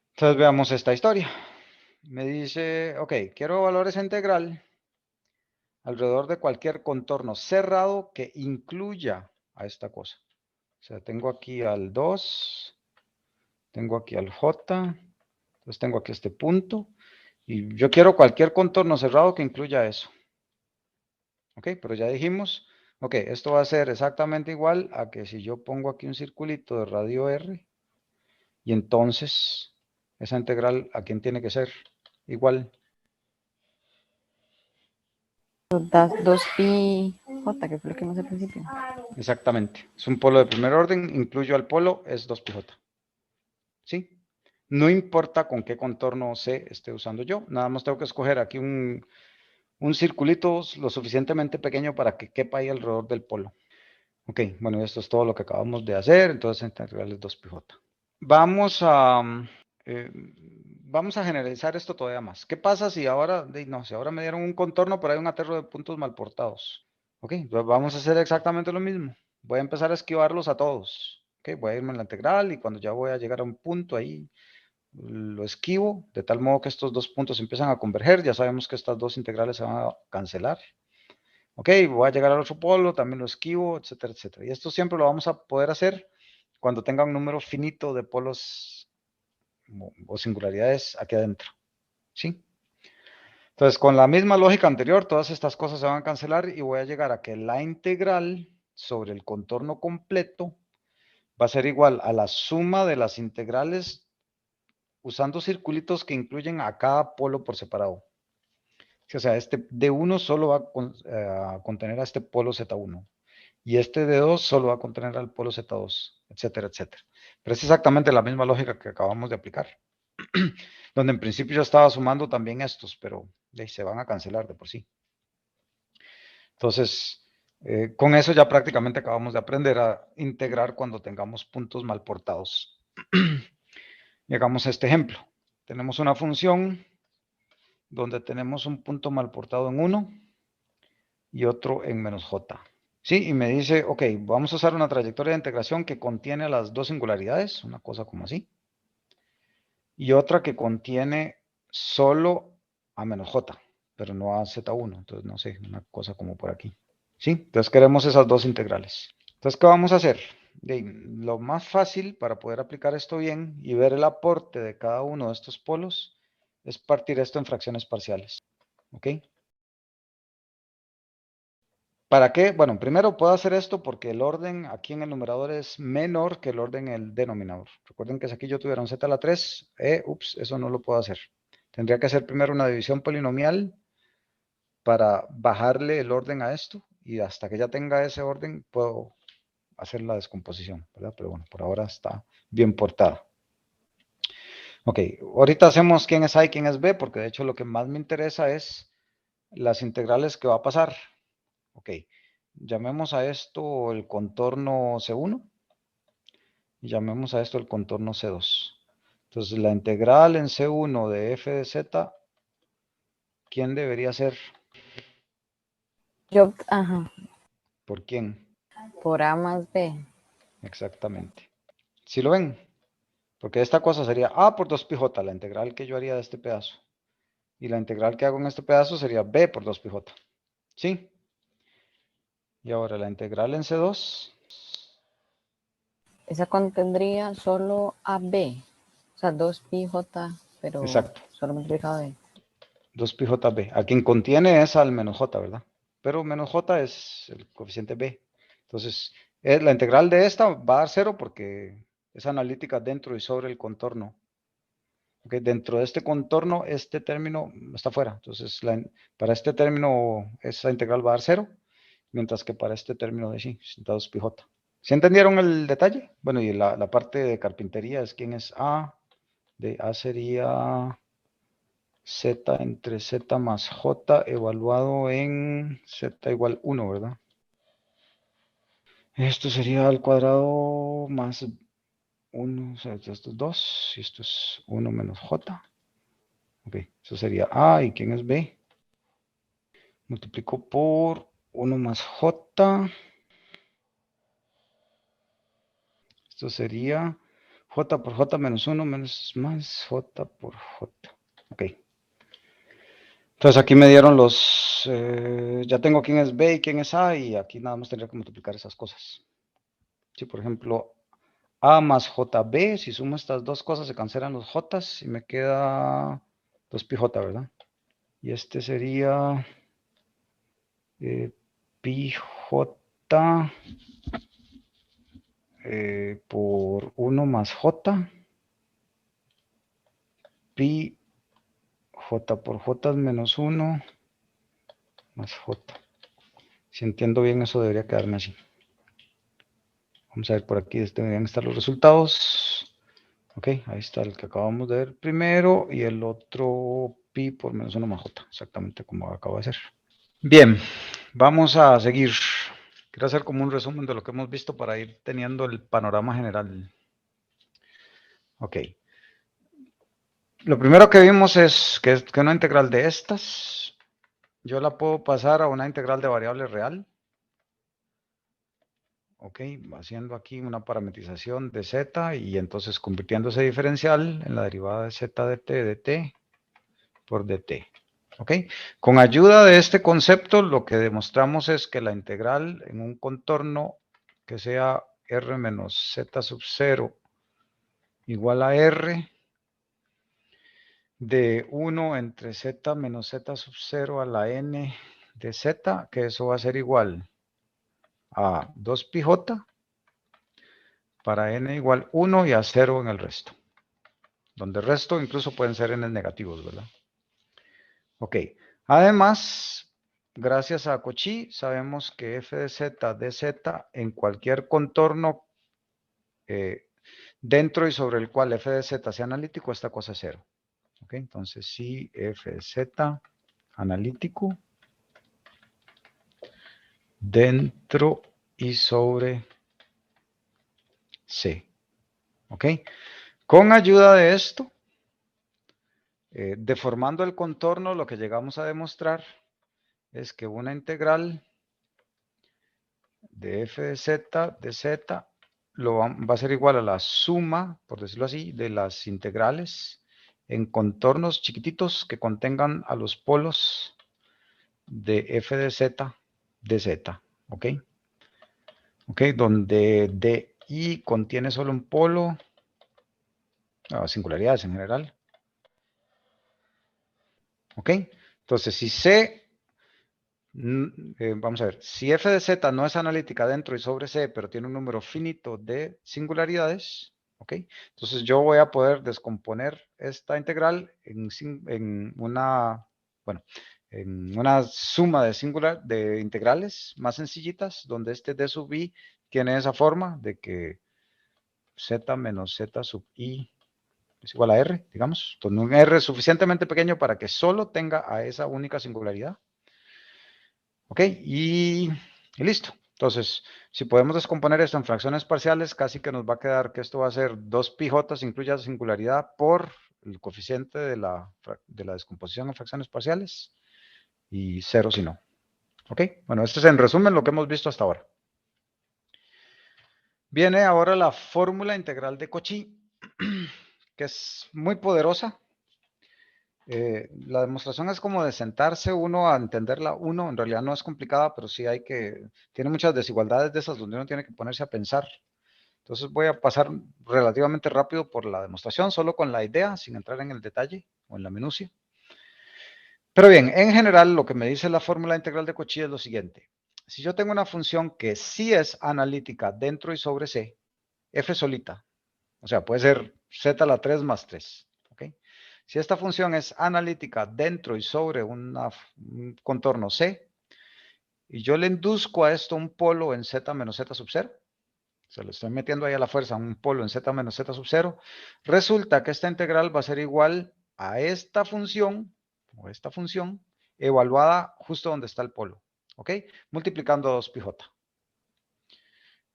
Entonces veamos esta historia. Me dice, ok, quiero evaluar esa integral alrededor de cualquier contorno cerrado que incluya a esta cosa. O sea, tengo aquí al 2, tengo aquí al J, entonces tengo aquí este punto, y yo quiero cualquier contorno cerrado que incluya eso. Ok, pero ya dijimos, ok, esto va a ser exactamente igual a que si yo pongo aquí un circulito de radio R, y entonces esa integral, ¿a quién tiene que ser? Igual. 2 pi j, que fue lo que vimos al principio. Exactamente. Es un polo de primer orden, incluyo al polo, es 2 pi j. ¿Sí? No importa con qué contorno C esté usando yo, nada más tengo que escoger aquí un circulito lo suficientemente pequeño para que quepa ahí alrededor del polo. Ok, bueno, esto es todo lo que acabamos de hacer, entonces la integral es 2 pi j. Vamos a generalizar esto todavía más. ¿Qué pasa si ahora, si ahora me dieron un contorno, pero hay un aterro de puntos mal portados? Ok, pues vamos a hacer exactamente lo mismo. Voy a empezar a esquivarlos a todos. Ok, voy a irme en la integral y cuando ya voy a llegar a un punto ahí, lo esquivo, de tal modo que estos dos puntos empiezan a converger. Ya sabemos que estas dos integrales se van a cancelar. Ok, voy a llegar al otro polo, también lo esquivo, etcétera, etcétera. Y esto siempre lo vamos a poder hacer cuando tenga un número finito de polos o singularidades aquí adentro. ¿Sí? Entonces, con la misma lógica anterior, todas estas cosas se van a cancelar y voy a llegar a que la integral sobre el contorno completo va a ser igual a la suma de las integrales usando circulitos que incluyen a cada polo por separado. O sea, este D1 solo va a contener a este polo Z1 y este D2 solo va a contener al polo Z2, etcétera, etcétera. Pero es exactamente la misma lógica que acabamos de aplicar, donde en principio yo estaba sumando también estos, pero se van a cancelar de por sí. Entonces, con eso ya prácticamente acabamos de aprender a integrar cuando tengamos puntos mal portados. Y hagamos este ejemplo. Tenemos una función donde tenemos un punto mal portado en 1 y otro en menos j. Sí, y me dice, ok, vamos a usar una trayectoria de integración que contiene las dos singularidades, una cosa como así, y otra que contiene solo a menos j, pero no a z1, entonces no sé, una cosa como por aquí. ¿Sí? Entonces queremos esas dos integrales. Entonces, ¿qué vamos a hacer? Lo más fácil para poder aplicar esto bien y ver el aporte de cada uno de estos polos es partir esto en fracciones parciales. ¿Ok? ¿Para qué? Bueno, primero puedo hacer esto porque el orden aquí en el numerador es menor que el orden en el denominador. Recuerden que si aquí yo tuviera un z a la 3, eso no lo puedo hacer. Tendría que hacer primero una división polinomial para bajarle el orden a esto y hasta que ya tenga ese orden puedo hacer la descomposición, ¿verdad? Pero bueno, por ahora está bien portada. Ok, ahorita hacemos quién es A y quién es B, porque de hecho lo que más me interesa es las integrales que va a pasar. Ok, llamemos a esto el contorno C1 y llamemos a esto el contorno C2. Entonces la integral en C1 de f de z, ¿quién debería ser? Yo, ajá, ¿Por quién? por A más B. Exactamente. ¿Sí lo ven? Porque esta cosa sería A por 2πj, la integral que yo haría de este pedazo. Y la integral que hago en este pedazo sería B por 2πj. ¿Sí? Y ahora la integral en C2. Esa contendría solo AB. O sea, 2πj, pero Exacto. solo multiplicado de. 2πjb. A quien contiene es al menos j, ¿verdad? Pero menos j es el coeficiente b. Entonces, la integral de esta va a dar 0 porque es analítica dentro y sobre el contorno. Okay, dentro de este contorno, este término está fuera. Entonces, para este término, esa integral va a dar 0, mientras que para este término de sí, 2πj. ¿Sí entendieron el detalle? Bueno, y la parte de carpintería es quién es A. De A sería z entre z más j evaluado en z igual 1, ¿verdad? Esto sería al cuadrado más 1, o sea, esto es 2, y esto es 1 menos j. Ok, eso sería A, ¿y quién es B? Multiplico por 1 más j. Esto sería j por j menos 1 menos más j por j. Ok. Entonces aquí me dieron los, ya tengo quién es B y quién es A, y aquí nada más tendría que multiplicar esas cosas. Si por ejemplo A más JB, si sumo estas dos cosas se cancelan los J y me queda 2πj, ¿verdad? Y este sería πj por 1 más j. Pi j por j es menos 1 más j. Si entiendo bien, eso debería quedarme así. Vamos a ver por aquí, deberían estar los resultados. Ok, ahí está el que acabamos de ver primero y el otro pi por menos 1 más j, exactamente como acabo de hacer. Bien, vamos a seguir. Quiero hacer como un resumen de lo que hemos visto para ir teniendo el panorama general. Ok. Lo primero que vimos es que una integral de estas, yo la puedo pasar a una integral de variable real. Ok, haciendo aquí una parametrización de z y entonces convirtiendo ese diferencial en la derivada de z de t por dt. ¿Ok? Con ayuda de este concepto, lo que demostramos es que la integral en un contorno que sea r menos z sub 0 igual a r de 1 entre z menos z sub 0 a la n de z, que eso va a ser igual a 2πj para n igual 1 y a 0 en el resto. Donde el resto incluso pueden ser n negativos, ¿verdad? Ok. Además, gracias a Cauchy, sabemos que f de z dz en cualquier contorno dentro y sobre el cual f de z sea analítico, esta cosa es 0. Ok, entonces si f de z analítico dentro y sobre C. Ok, con ayuda de esto, deformando el contorno, lo que llegamos a demostrar es que una integral de f de z de z va a ser igual a la suma, por decirlo así, de las integrales en contornos chiquititos que contengan a los polos de f de z de z. ¿Ok? ¿Ok? Donde di contiene solo un polo, singularidades en general. ¿Ok? Entonces, si C, vamos a ver, si f de z no es analítica dentro y sobre C, pero tiene un número finito de singularidades, ¿ok? Entonces yo voy a poder descomponer esta integral en una, bueno, en una suma de integrales más sencillitas, donde este d sub i tiene esa forma de que z menos z sub i es igual a R, digamos. Entonces, un R suficientemente pequeño para que solo tenga a esa única singularidad. ¿Ok? Y listo. Entonces, si podemos descomponer esto en fracciones parciales, casi que nos va a quedar que esto va a ser 2πj, incluya singularidad, por el coeficiente de la descomposición en fracciones parciales, y 0 si no. ¿Ok? Bueno, este es en resumen lo que hemos visto hasta ahora. Viene ahora la fórmula integral de Cauchy, que es muy poderosa. La demostración es como de sentarse uno a entenderla uno, en realidad no es complicada, pero sí tiene muchas desigualdades de esas donde uno tiene que ponerse a pensar. Entonces voy a pasar relativamente rápido por la demostración, solo con la idea, sin entrar en el detalle o en la minucia. Pero bien, en general lo que me dice la fórmula integral de Cauchy es lo siguiente. Si yo tengo una función que sí es analítica dentro y sobre C, f solita, o sea, puede ser z a la 3 más 3, ¿ok? Si esta función es analítica dentro y sobre un contorno C, y yo le induzco a esto un polo en z menos z sub 0, se lo estoy metiendo ahí a la fuerza, un polo en z menos z sub 0, resulta que esta integral va a ser igual a esta función, o esta función, evaluada justo donde está el polo, ¿ok? Multiplicando a 2πj.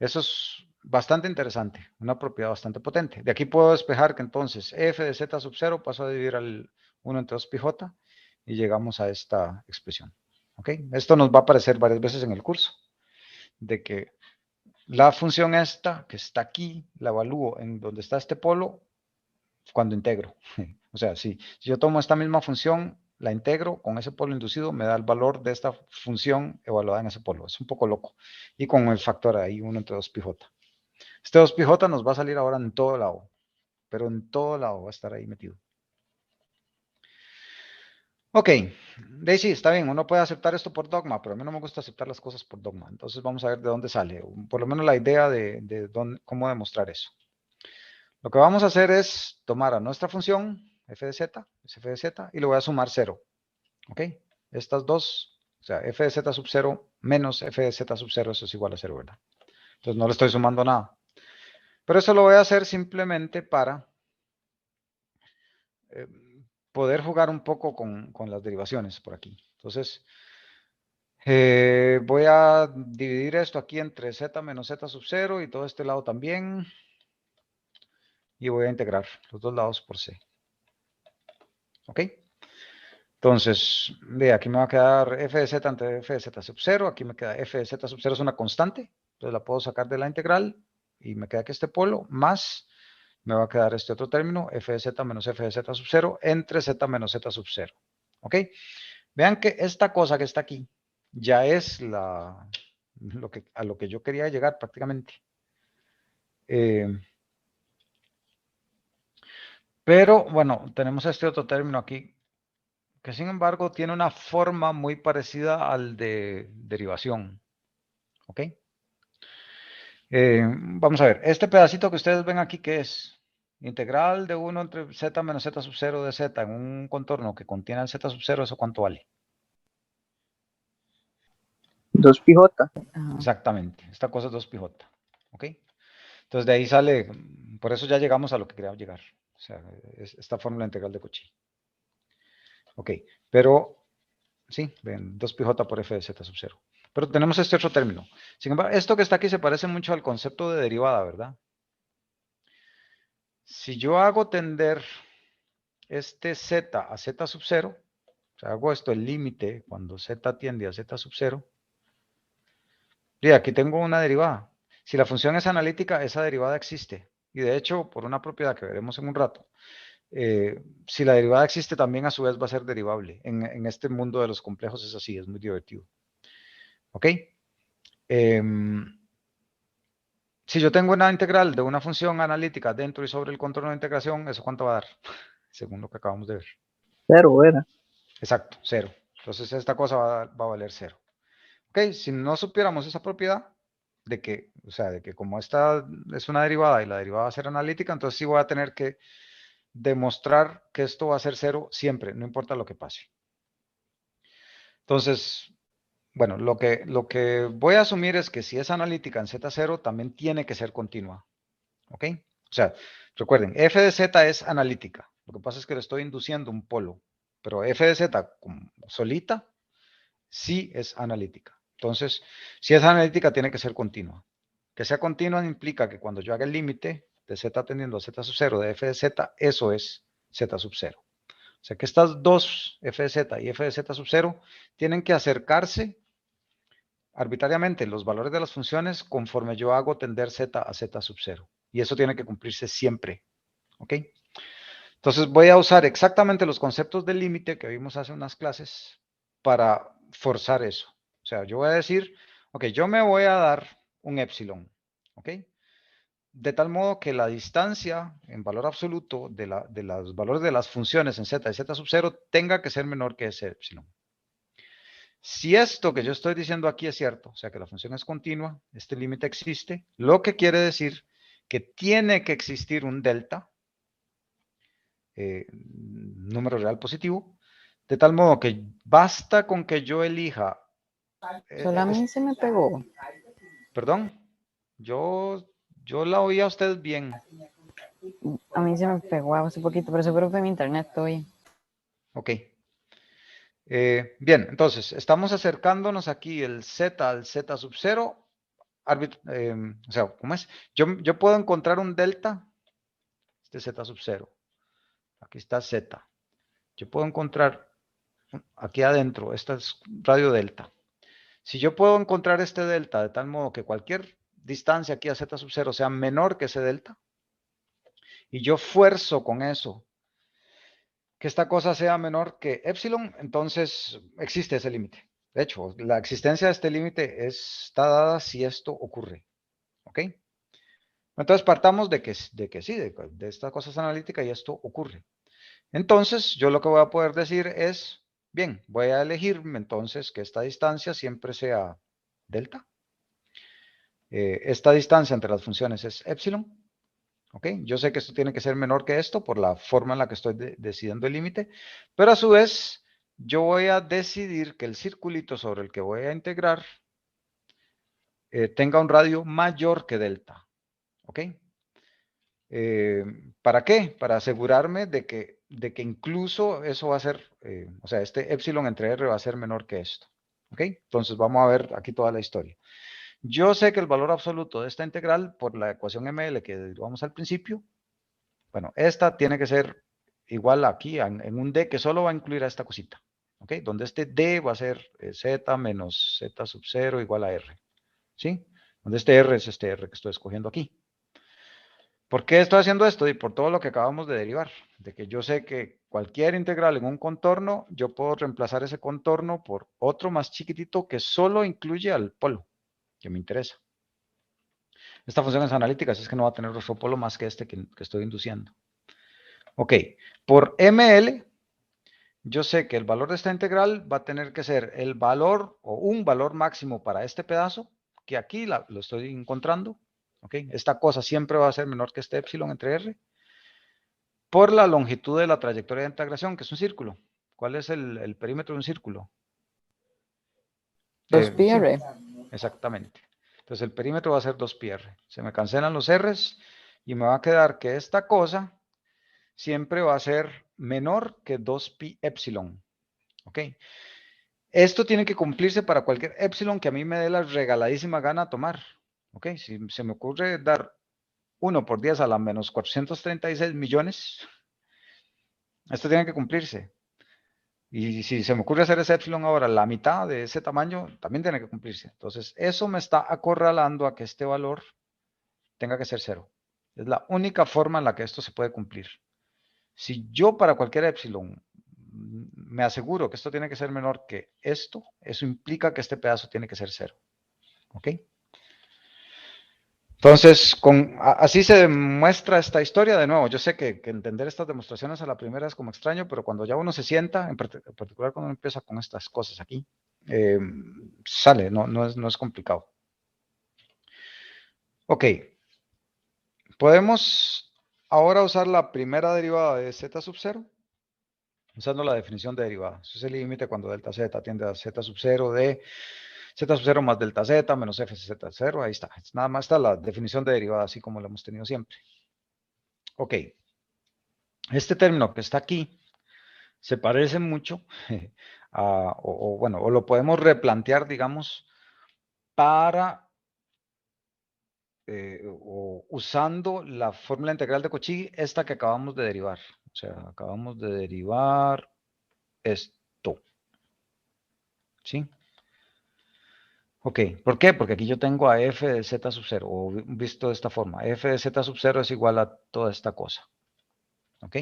Eso es bastante interesante, una propiedad bastante potente. De aquí puedo despejar que entonces f de z sub 0 paso a dividir al 1 entre 2πj y llegamos a esta expresión. ¿Ok? Esto nos va a aparecer varias veces en el curso, de que la función esta, que está aquí, la evalúo en donde está este polo cuando integro. O sea, si yo tomo esta misma función, la integro con ese polo inducido, me da el valor de esta función evaluada en ese polo. Es un poco loco. Y con el factor ahí, 1 entre 2πj. Este 2πj nos va a salir ahora en todo lado, pero en todo lado va a estar ahí metido. Ok, Daisy, está bien, uno puede aceptar esto por dogma, pero a mí no me gusta aceptar las cosas por dogma. Entonces vamos a ver de dónde sale, por lo menos la idea de cómo demostrar eso. Lo que vamos a hacer es tomar a nuestra función, f de z, es f de z, y le voy a sumar 0. Ok, estas dos, o sea, f de z sub 0 menos f de z sub 0, eso es igual a 0, ¿verdad? Entonces no le estoy sumando nada. Pero eso lo voy a hacer simplemente para poder jugar un poco con las derivaciones por aquí. Entonces, voy a dividir esto aquí entre z menos z sub 0 y todo este lado también. Y voy a integrar los dos lados por c. ¿Ok? Entonces, de aquí me va a quedar f de z entre f de z sub 0. Aquí me queda f de z sub 0 es una constante. Entonces la puedo sacar de la integral. Y me queda que este polo más... me va a quedar este otro término, f de z menos f de z sub 0 entre z menos z sub 0. ¿Ok? Vean que esta cosa que está aquí ya es a lo que yo quería llegar prácticamente. Pero bueno, tenemos este otro término aquí, que sin embargo tiene una forma muy parecida al de derivación. ¿Ok? Vamos a ver, este pedacito que ustedes ven aquí, ¿qué es? Integral de 1 entre z menos z sub 0 de z en un contorno que contiene el z sub 0, ¿eso cuánto vale? 2πj. Exactamente, esta cosa es 2πj. ¿Ok? Entonces de ahí sale, por eso ya llegamos a lo que queríamos llegar. O sea, es esta fórmula integral de Cauchy. Ok, pero sí, ven, 2πj por f de z sub 0. Pero tenemos este otro término. Sin embargo, esto que está aquí se parece mucho al concepto de derivada, ¿verdad? Si yo hago tender este z a z sub 0, o sea, hago esto el límite cuando z tiende a z sub 0, y aquí tengo una derivada. Si la función es analítica, esa derivada existe. Y de hecho, por una propiedad que veremos en un rato, si la derivada existe, también a su vez va a ser derivable. En este mundo de los complejos es así, es muy divertido. ¿Ok? Si yo tengo una integral de una función analítica dentro y sobre el contorno de integración, ¿eso cuánto va a dar? Según lo que acabamos de ver. 0 era. Exacto, 0. Entonces esta cosa va a valer 0. Ok, si no supiéramos esa propiedad de que, o sea, de que como esta es una derivada y la derivada va a ser analítica, entonces sí voy a tener que demostrar que esto va a ser 0 siempre, no importa lo que pase. Entonces, bueno, lo que voy a asumir es que si es analítica en Z0, también tiene que ser continua. ¿Ok? O sea, Recuerden, f de z es analítica. Lo que pasa es que le estoy induciendo un polo. Pero f de z solita sí es analítica. Entonces, si es analítica, tiene que ser continua. Que sea continua implica que cuando yo haga el límite de z tendiendo a z sub 0 de f de z, eso es z sub 0. O sea que estas dos, f de z y f de z sub 0, tienen que acercarse arbitrariamente los valores de las funciones conforme yo hago tender z a z sub 0. Y eso tiene que cumplirse siempre. ¿Ok? Entonces voy a usar exactamente los conceptos del límite que vimos hace unas clases para forzar eso. O sea, yo voy a decir, ok, yo me voy a dar un epsilon. ¿Ok? De tal modo que la distancia en valor absoluto de los valores de las funciones en z y z sub 0 tenga que ser menor que ese epsilon. Si esto que yo estoy diciendo aquí es cierto, o sea que la función es continua, este límite existe, lo que quiere decir que tiene que existir un delta, número real positivo, de tal modo que basta con que yo elija... Solo a mí se me pegó. Perdón, yo la oí a usted bien. A mí se me pegó hace poquito, pero seguro fue mi internet hoy. Ok. Bien, entonces, estamos acercándonos aquí el z al z sub 0. O sea, ¿cómo es? Yo puedo encontrar un delta, este z sub 0. Aquí está z. Yo puedo encontrar aquí adentro, esta es radio delta. Si yo puedo encontrar este delta de tal modo que cualquier distancia aquí a z sub 0 sea menor que ese delta, y yo fuerzo con eso que esta cosa sea menor que epsilon, entonces existe ese límite. De hecho, la existencia de este límite está dada si esto ocurre. ¿Ok? Entonces partamos de que sí, de esta cosa es analítica y esto ocurre. Entonces, yo lo que voy a poder decir es, bien, voy a elegir entonces que esta distancia siempre sea delta. Esta distancia entre las funciones es epsilon. ¿Ok? Yo sé que esto tiene que ser menor que esto por la forma en la que estoy decidiendo el límite, pero a su vez yo voy a decidir que el circulito sobre el que voy a integrar tenga un radio mayor que delta. ¿Ok? ¿Para qué? Para asegurarme de que incluso eso va a ser, o sea, este epsilon entre r va a ser menor que esto. ¿Ok? Entonces vamos a ver aquí toda la historia. Yo sé que el valor absoluto de esta integral por la ecuación ML que derivamos al principio, bueno, esta tiene que ser igual aquí en un D que solo va a incluir a esta cosita. ¿Ok? Donde este D va a ser Z menos Z sub 0 igual a R. ¿Sí? Donde este R es este R que estoy escogiendo aquí. ¿Por qué estoy haciendo esto? Y por todo lo que acabamos de derivar. De que yo sé que cualquier integral en un contorno, yo puedo reemplazar ese contorno por otro más chiquitito que solo incluye al polo que me interesa. Esta función es analítica, así es que no va a tener otro polo más que este que estoy induciendo. Ok, por ML, yo sé que el valor de esta integral va a tener que ser el valor o un valor máximo para este pedazo, que aquí lo estoy encontrando. ¿Ok? Esta cosa siempre va a ser menor que este epsilon entre R, por la longitud de la trayectoria de integración, que es un círculo. ¿Cuál es el perímetro de un círculo? 2πr. Sí, exactamente. Entonces el perímetro va a ser 2πr. Se me cancelan los R's y me va a quedar que esta cosa siempre va a ser menor que 2pi epsilon. ¿Ok? Esto tiene que cumplirse para cualquier epsilon que a mí me dé la regaladísima gana tomar. ¿Ok? Si se me ocurre dar 1 por 10 a la menos 436 millones, esto tiene que cumplirse. Y si se me ocurre hacer ese epsilon ahora, la mitad de ese tamaño, también tiene que cumplirse. Entonces, eso me está acorralando a que este valor tenga que ser 0. Es la única forma en la que esto se puede cumplir. Si yo para cualquier epsilon me aseguro que esto tiene que ser menor que esto, eso implica que este pedazo tiene que ser 0. ¿Ok? Entonces, así se demuestra esta historia. De nuevo, yo sé que entender estas demostraciones a la primera es como extraño, pero cuando ya uno se sienta, en particular cuando uno empieza con estas cosas aquí, sale, no es complicado. Ok. Podemos ahora usar la primera derivada de z sub 0, usando la definición de derivada. Eso es el límite cuando delta z tiende a z sub 0 de z sub 0 más delta z menos f z 0. Ahí está. Nada más está la definición de derivada, así como lo hemos tenido siempre. Ok. Este término que está aquí se parece mucho o lo podemos replantear, digamos, para usando la fórmula integral de Cauchy, esta que acabamos de derivar. O sea, acabamos de derivar esto. ¿Sí? Ok, ¿por qué? Porque aquí yo tengo a f de z sub 0, o visto de esta forma, f de z sub 0 es igual a toda esta cosa. ¿Ok?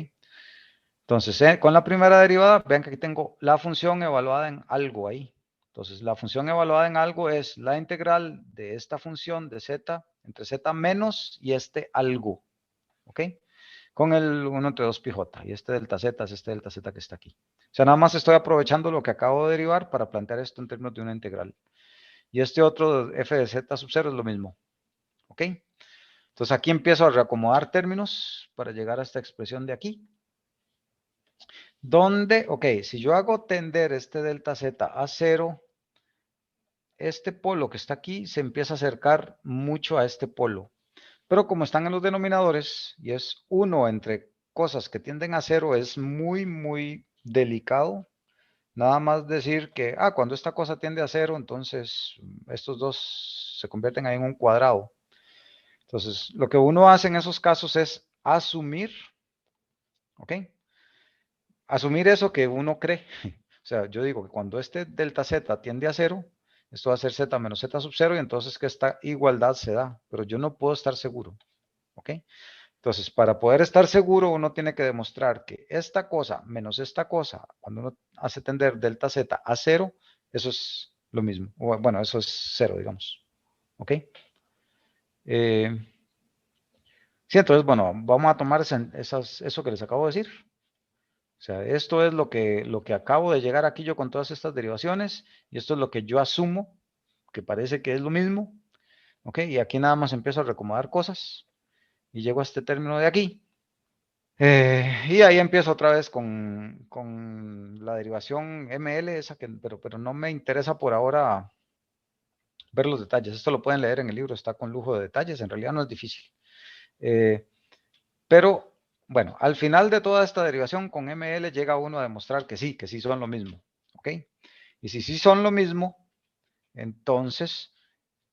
Entonces, con la primera derivada, vean que aquí tengo la función evaluada en algo ahí. Entonces, la función evaluada en algo es la integral de esta función de z, entre z menos y este algo. ¿Ok? Con el 1 entre 2 pi j. Y este delta z es este delta z que está aquí. O sea, nada más estoy aprovechando lo que acabo de derivar para plantear esto en términos de una integral. Y este otro f de z sub 0 es lo mismo. ¿Ok? Entonces aquí empiezo a reacomodar términos para llegar a esta expresión de aquí. Donde, ok, si yo hago tender este delta z a 0, este polo que está aquí se empieza a acercar mucho a este polo. Pero como están en los denominadores y es 1 entre cosas que tienden a 0, es muy, muy delicado. Nada más decir que, cuando esta cosa tiende a 0, entonces estos dos se convierten ahí en un cuadrado. Entonces, lo que uno hace en esos casos es asumir, ¿ok? Asumir eso que uno cree. O sea, yo digo que cuando este delta z tiende a 0, esto va a ser z menos z sub 0 y entonces que esta igualdad se da, pero yo no puedo estar seguro, ¿ok? Entonces, para poder estar seguro, uno tiene que demostrar que esta cosa menos esta cosa, cuando uno hace tender delta z a 0, eso es lo mismo. Bueno, eso es 0, digamos. ¿Ok? Sí, entonces, bueno, vamos a tomar eso que les acabo de decir. O sea, esto es lo que acabo de llegar aquí yo con todas estas derivaciones, y esto es lo que yo asumo, que parece que es lo mismo. ¿Ok? Y aquí nada más empiezo a recomodar cosas, y llego a este término de aquí. Y ahí empiezo otra vez con la derivación ML, pero no me interesa por ahora ver los detalles. Esto lo pueden leer en el libro, está con lujo de detalles, en realidad no es difícil. Pero, bueno, al final de toda esta derivación con ML llega uno a demostrar que sí son lo mismo. ¿Ok? Y si sí son lo mismo, entonces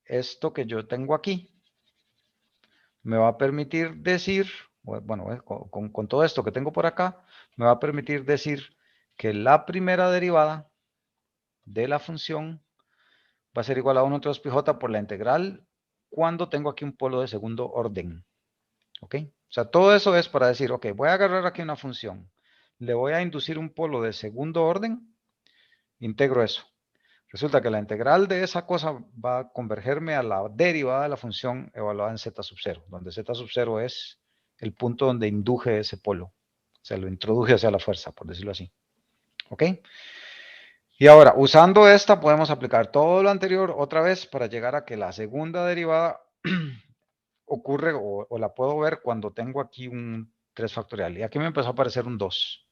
esto que yo tengo aquí me va a permitir decir, bueno, con todo esto que tengo por acá, me va a permitir decir que la primera derivada de la función va a ser igual a 1 entre 2 pi j por la integral cuando tengo aquí un polo de segundo orden. ¿Ok? O sea, todo eso es para decir, ok, voy a agarrar aquí una función, le voy a inducir un polo de segundo orden, integro eso. Resulta que la integral de esa cosa va a convergerme a la derivada de la función evaluada en z sub 0, donde z sub 0 es el punto donde induje ese polo. O sea, lo introduje hacia la fuerza, por decirlo así. ¿Ok? Y ahora, usando esta, podemos aplicar todo lo anterior otra vez para llegar a que la segunda derivada ocurre o la puedo ver cuando tengo aquí un 3 factorial. Y aquí me empezó a aparecer un 2.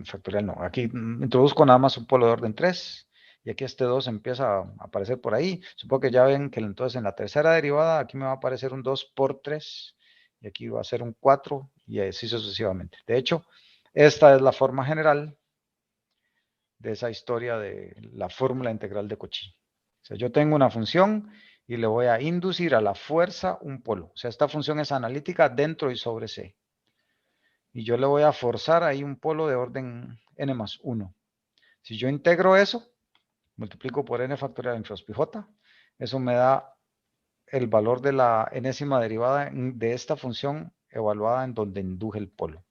Factorial no. Aquí introduzco nada más un polo de orden 3. Y aquí este 2 empieza a aparecer por ahí. Supongo que ya ven que entonces en la tercera derivada aquí me va a aparecer un 2 por 3. Y aquí va a ser un 4 y así sucesivamente. De hecho, esta es la forma general de esa historia de la fórmula integral de Cauchy. O sea, yo tengo una función y le voy a inducir a la fuerza un polo. O sea, esta función es analítica dentro y sobre C. Y yo le voy a forzar ahí un polo de orden n más 1. Si yo integro eso, multiplico por n factorial entre 2 pi j, eso me da el valor de la enésima derivada de esta función evaluada en donde induje el polo.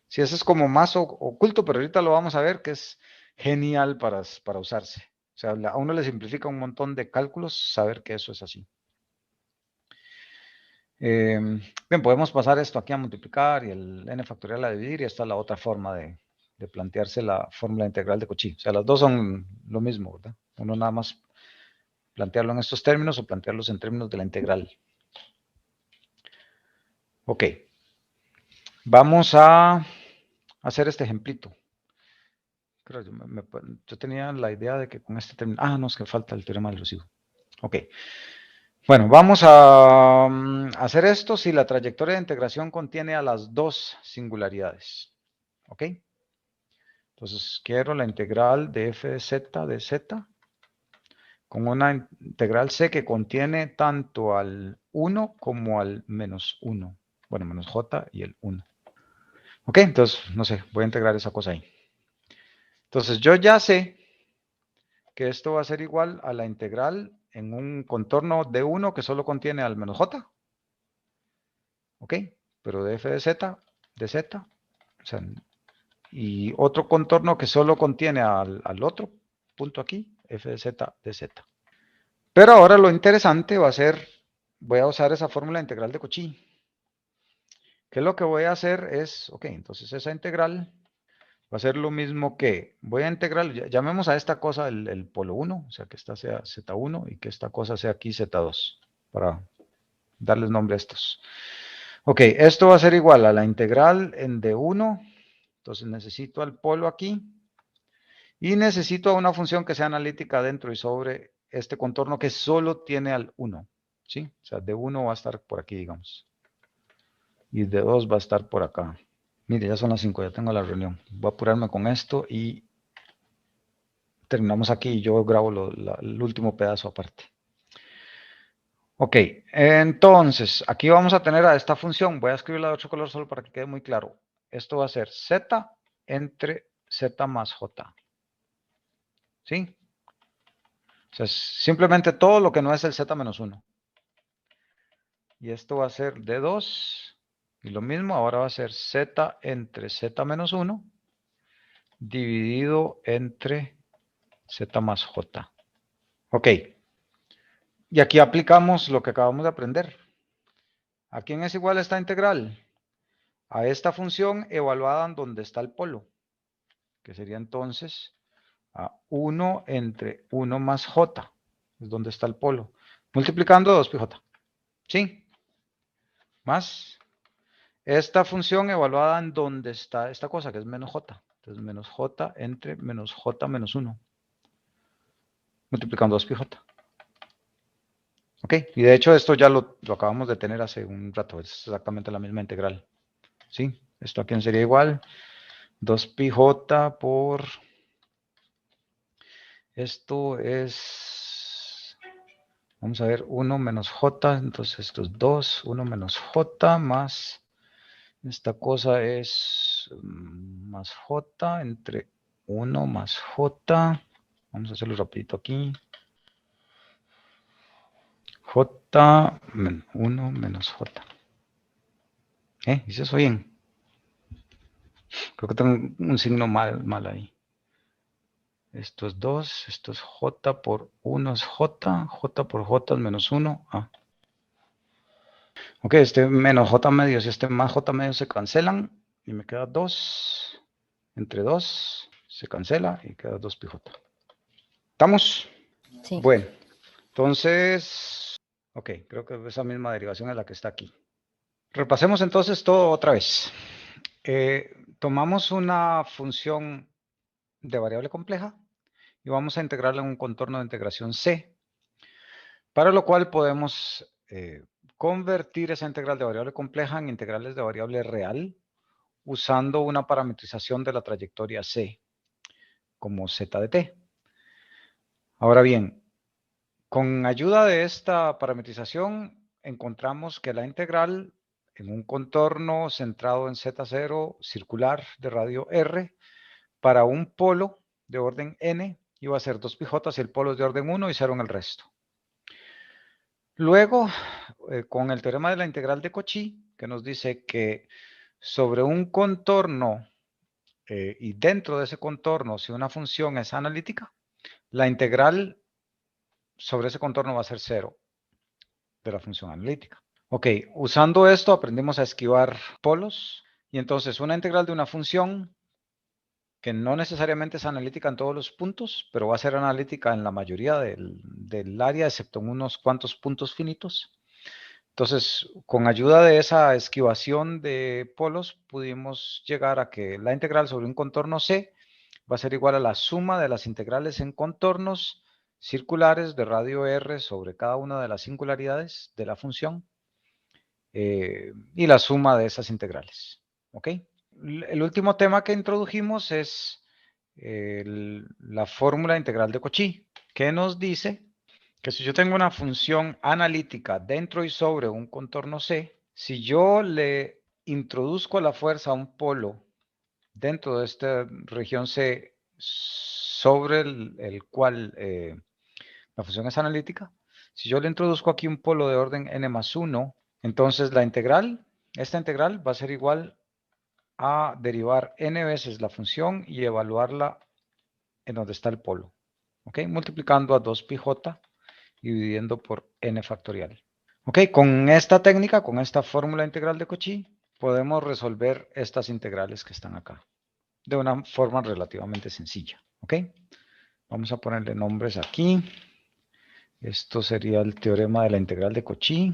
Si eso es como más oculto, pero ahorita lo vamos a ver, que es genial para usarse. O sea, a uno le simplifica un montón de cálculos saber que eso es así. Bien, podemos pasar esto aquí a multiplicar y el n factorial a dividir, y esta es la otra forma de plantearse la fórmula integral de Cauchy. O sea, las dos son lo mismo, ¿verdad? Uno nada más plantearlo en estos términos o plantearlos en términos de la integral. Ok. Vamos a hacer este ejemplito. Yo tenía la idea de que con este término... no, es que falta el teorema del residuo. Ok. Bueno, vamos a hacer esto si la trayectoria de integración contiene a las dos singularidades. ¿Ok? Entonces, quiero la integral de f de z con una integral c que contiene tanto al 1 como al menos 1. Bueno, menos j y el 1. Ok, entonces, no sé, voy a integrar esa cosa ahí. Entonces, yo ya sé que esto va a ser igual a la integral en un contorno de 1 que solo contiene al menos j. Ok, pero de f de z, o sea, y otro contorno que solo contiene al otro punto aquí, f de z. Pero ahora lo interesante va a ser, voy a usar esa fórmula integral de Cauchy. Que lo que voy a hacer es, ok, entonces esa integral va a ser lo mismo que, voy a integrar, llamemos a esta cosa el polo 1, o sea que esta sea z1 y que esta cosa sea aquí z2, para darles nombre a estos. Ok, esto va a ser igual a la integral en d1, entonces necesito al polo aquí, y necesito una función que sea analítica dentro y sobre este contorno que solo tiene al 1, ¿sí? O sea, d1 va a estar por aquí, digamos, y d2 va a estar por acá. Mire, ya son las 5, ya tengo la reunión. Voy a apurarme con esto y terminamos aquí y yo grabo el último pedazo aparte. Ok, entonces, aquí vamos a tener a esta función. Voy a escribirla de otro color solo para que quede muy claro. Esto va a ser z entre z más j. ¿Sí? O sea, simplemente todo lo que no es el z menos 1. Y esto va a ser d2. Y lo mismo, ahora va a ser z entre z menos 1 dividido entre z más j. Ok. Y aquí aplicamos lo que acabamos de aprender. ¿A quién es igual esta integral? A esta función evaluada en donde está el polo, que sería entonces a 1 entre 1 más j, es donde está el polo, multiplicando 2πj. ¿Sí? Más esta función evaluada en donde está esta cosa, que es menos j. Entonces, menos j entre menos j menos 1, multiplicando 2πj. Ok, y de hecho esto ya lo acabamos de tener hace un rato, es exactamente la misma integral. ¿Sí? Esto aquí sería igual 2πj por, esto es, vamos a ver, 1 menos j, entonces esto es 2, 1 menos j más, esta cosa es más j entre 1 más j, vamos a hacerlo rapidito aquí, j, 1 menos j. ¿Hice eso bien? Creo que tengo un signo mal ahí. Esto es 2, esto es j por 1 es j, j por j es menos 1. Ok, este menos j medios y este más j medios se cancelan y me queda 2. Entre 2 se cancela y queda 2πj. ¿Estamos? Sí. Bueno, entonces, ok, creo que esa misma derivación es la que está aquí. Repasemos entonces todo otra vez. Tomamos una función de variable compleja y vamos a integrarla en un contorno de integración C, para lo cual podemos convertir esa integral de variable compleja en integrales de variable real usando una parametrización de la trayectoria C como z de t. Ahora bien, con ayuda de esta parametrización encontramos que la integral en un contorno centrado en z0 circular de radio r para un polo de orden n iba a ser 2πj si el polo es de orden 1 y 0 en el resto. Luego, con el teorema de la integral de Cauchy, que nos dice que sobre un contorno y dentro de ese contorno, si una función es analítica, la integral sobre ese contorno va a ser 0 de la función analítica. Ok, usando esto aprendimos a esquivar polos y entonces una integral de una función que no necesariamente es analítica en todos los puntos, pero va a ser analítica en la mayoría del área, excepto en unos cuantos puntos finitos. Entonces, con ayuda de esa esquivación de polos, pudimos llegar a que la integral sobre un contorno C va a ser igual a la suma de las integrales en contornos circulares de radio R sobre cada una de las singularidades de la función y la suma de esas integrales. ¿Ok? El último tema que introdujimos es la fórmula integral de Cauchy, que nos dice que si yo tengo una función analítica dentro y sobre un contorno C, si yo le introduzco la fuerza a un polo dentro de esta región C sobre el cual la función es analítica, si yo le introduzco aquí un polo de orden n más 1, entonces esta integral va a ser igual a derivar n veces la función y evaluarla en donde está el polo. ¿Ok? Multiplicando a 2πj y dividiendo por n factorial. ¿Ok? Con esta técnica, con esta fórmula integral de Cauchy, podemos resolver estas integrales que están acá de una forma relativamente sencilla. ¿Ok? Vamos a ponerle nombres aquí. Esto sería el teorema de la integral de Cauchy.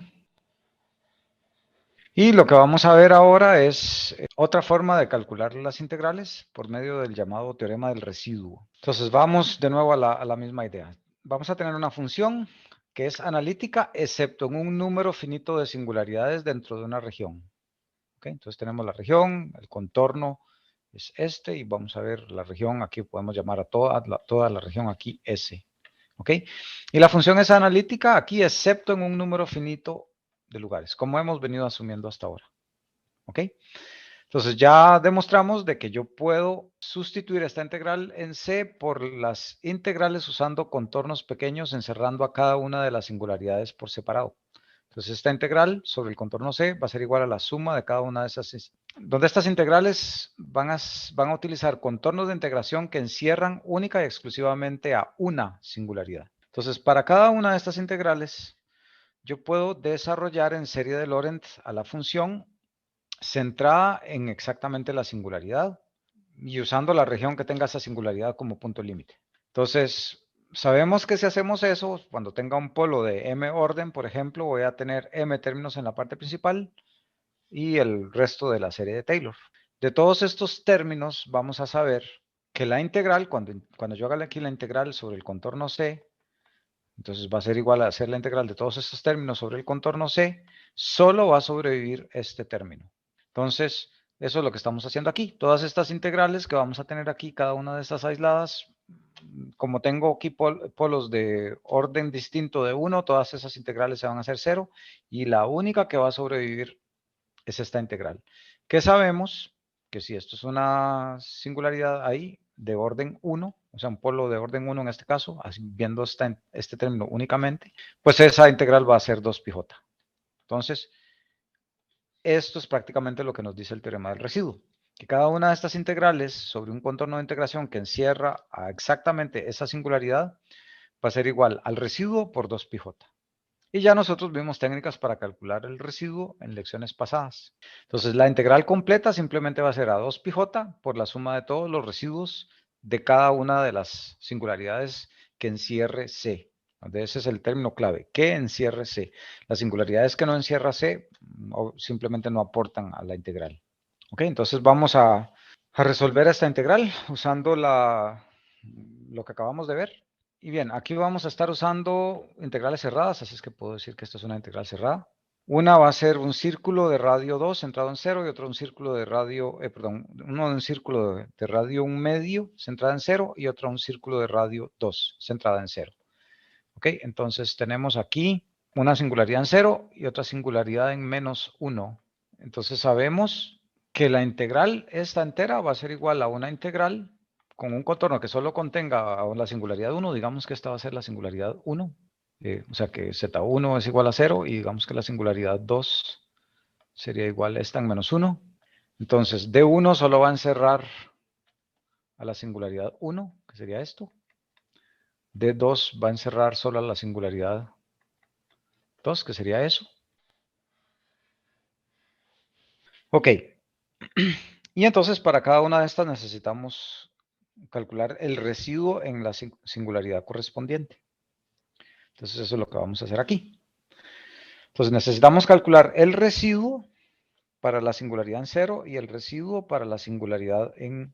Y lo que vamos a ver ahora es otra forma de calcular las integrales por medio del llamado teorema del residuo. Entonces vamos de nuevo a la misma idea. Vamos a tener una función que es analítica excepto en un número finito de singularidades dentro de una región. ¿Okay? Entonces tenemos la región, el contorno es este y vamos a ver la región, aquí podemos llamar a toda la región aquí S. ¿Ok? Y la función es analítica aquí excepto en un número finito de lugares, como hemos venido asumiendo hasta ahora. ¿Ok? Entonces ya demostramos de que yo puedo sustituir esta integral en C por las integrales usando contornos pequeños encerrando a cada una de las singularidades por separado. Entonces esta integral sobre el contorno C va a ser igual a la suma de cada una de esas, donde estas integrales van a utilizar contornos de integración que encierran única y exclusivamente a una singularidad. Entonces para cada una de estas integrales yo puedo desarrollar en serie de Lorentz a la función centrada en exactamente la singularidad y usando la región que tenga esa singularidad como punto límite. Entonces, sabemos que si hacemos eso, cuando tenga un polo de m orden, por ejemplo, voy a tener m términos en la parte principal y el resto de la serie de Taylor. De todos estos términos, vamos a saber que la integral, cuando yo haga aquí la integral sobre el contorno C, entonces va a ser igual a hacer la integral de todos estos términos sobre el contorno C, solo va a sobrevivir este término. Entonces, eso es lo que estamos haciendo aquí. Todas estas integrales que vamos a tener aquí, cada una de estas aisladas, como tengo aquí polos de orden distinto de 1, todas esas integrales se van a hacer 0 y la única que va a sobrevivir es esta integral. Que sabemos que si esto es una singularidad ahí de orden 1, o sea, un polo de orden 1 en este caso, así, viendo este término únicamente, pues esa integral va a ser 2πj. Entonces, esto es prácticamente lo que nos dice el teorema del residuo, que cada una de estas integrales sobre un contorno de integración que encierra a exactamente esa singularidad va a ser igual al residuo por 2πj. Y ya nosotros vimos técnicas para calcular el residuo en lecciones pasadas. Entonces la integral completa simplemente va a ser a 2πj por la suma de todos los residuos de cada una de las singularidades que encierre C. Ese es el término clave, que encierre C. Las singularidades que no encierra C simplemente no aportan a la integral. ¿Ok? Entonces vamos a resolver esta integral usando lo que acabamos de ver. Y bien, aquí vamos a estar usando integrales cerradas, así es que puedo decir que esta es una integral cerrada. Una va a ser un círculo de radio 2 centrado en 0 y otro un círculo de radio, uno de un círculo de radio 1 medio centrada en 0 y otro un círculo de radio 2 centrada en 0. Ok, entonces tenemos aquí una singularidad en 0 y otra singularidad en menos 1. Entonces sabemos que la integral esta entera va a ser igual a una integral con un contorno que solo contenga la singularidad 1, digamos que esta va a ser la singularidad 1, o sea que z1 es igual a 0 y digamos que la singularidad 2 sería igual a esta en menos 1. Entonces D1 solo va a encerrar a la singularidad 1, que sería esto. D2 va a encerrar solo a la singularidad 2, que sería eso. Ok. Y entonces para cada una de estas necesitamos calcular el residuo en la singularidad correspondiente. Entonces eso es lo que vamos a hacer aquí. Entonces necesitamos calcular el residuo para la singularidad en 0 y el residuo para la singularidad en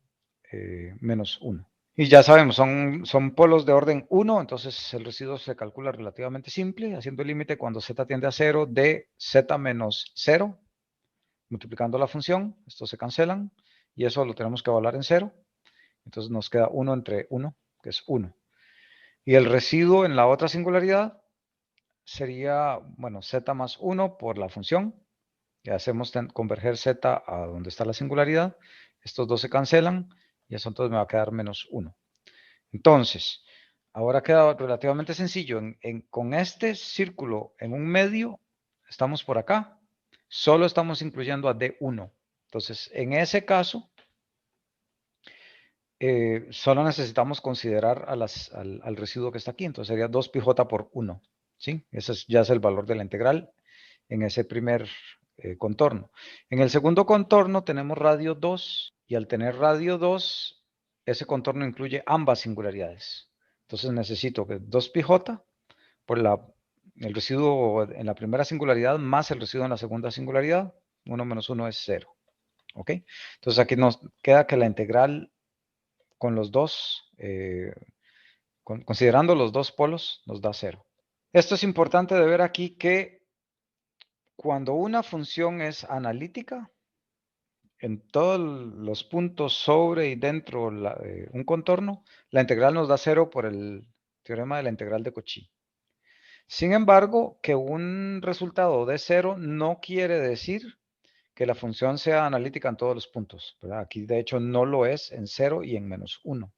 menos 1. Y ya sabemos, son polos de orden 1, entonces el residuo se calcula relativamente simple, haciendo el límite cuando z tiende a 0 de z menos 0, multiplicando la función, estos se cancelan, y eso lo tenemos que evaluar en 0. Entonces nos queda 1 entre 1, que es 1. Y el residuo en la otra singularidad sería, bueno, z más 1 por la función. Y hacemos converger z a donde está la singularidad. Estos dos se cancelan y eso entonces me va a quedar menos 1. Entonces, ahora queda relativamente sencillo. Con este círculo en un medio, estamos por acá. Solo estamos incluyendo a D1. Entonces, en ese caso, solo necesitamos considerar al residuo que está aquí. Entonces sería 2πj por 1. ¿Sí? Ese ya es el valor de la integral en ese primer contorno. En el segundo contorno tenemos radio 2 y al tener radio 2, ese contorno incluye ambas singularidades. Entonces necesito que 2πj por el residuo en la primera singularidad más el residuo en la segunda singularidad. 1 menos 1 es 0. ¿Ok? Entonces aquí nos queda que la integral con los dos, considerando los dos polos, nos da 0. Esto es importante de ver aquí que cuando una función es analítica, en todos los puntos sobre y dentro un contorno, la integral nos da 0 por el teorema de la integral de Cauchy. Sin embargo, que un resultado de 0 no quiere decir que la función sea analítica en todos los puntos, ¿verdad? Aquí de hecho no lo es en 0 y en menos 1.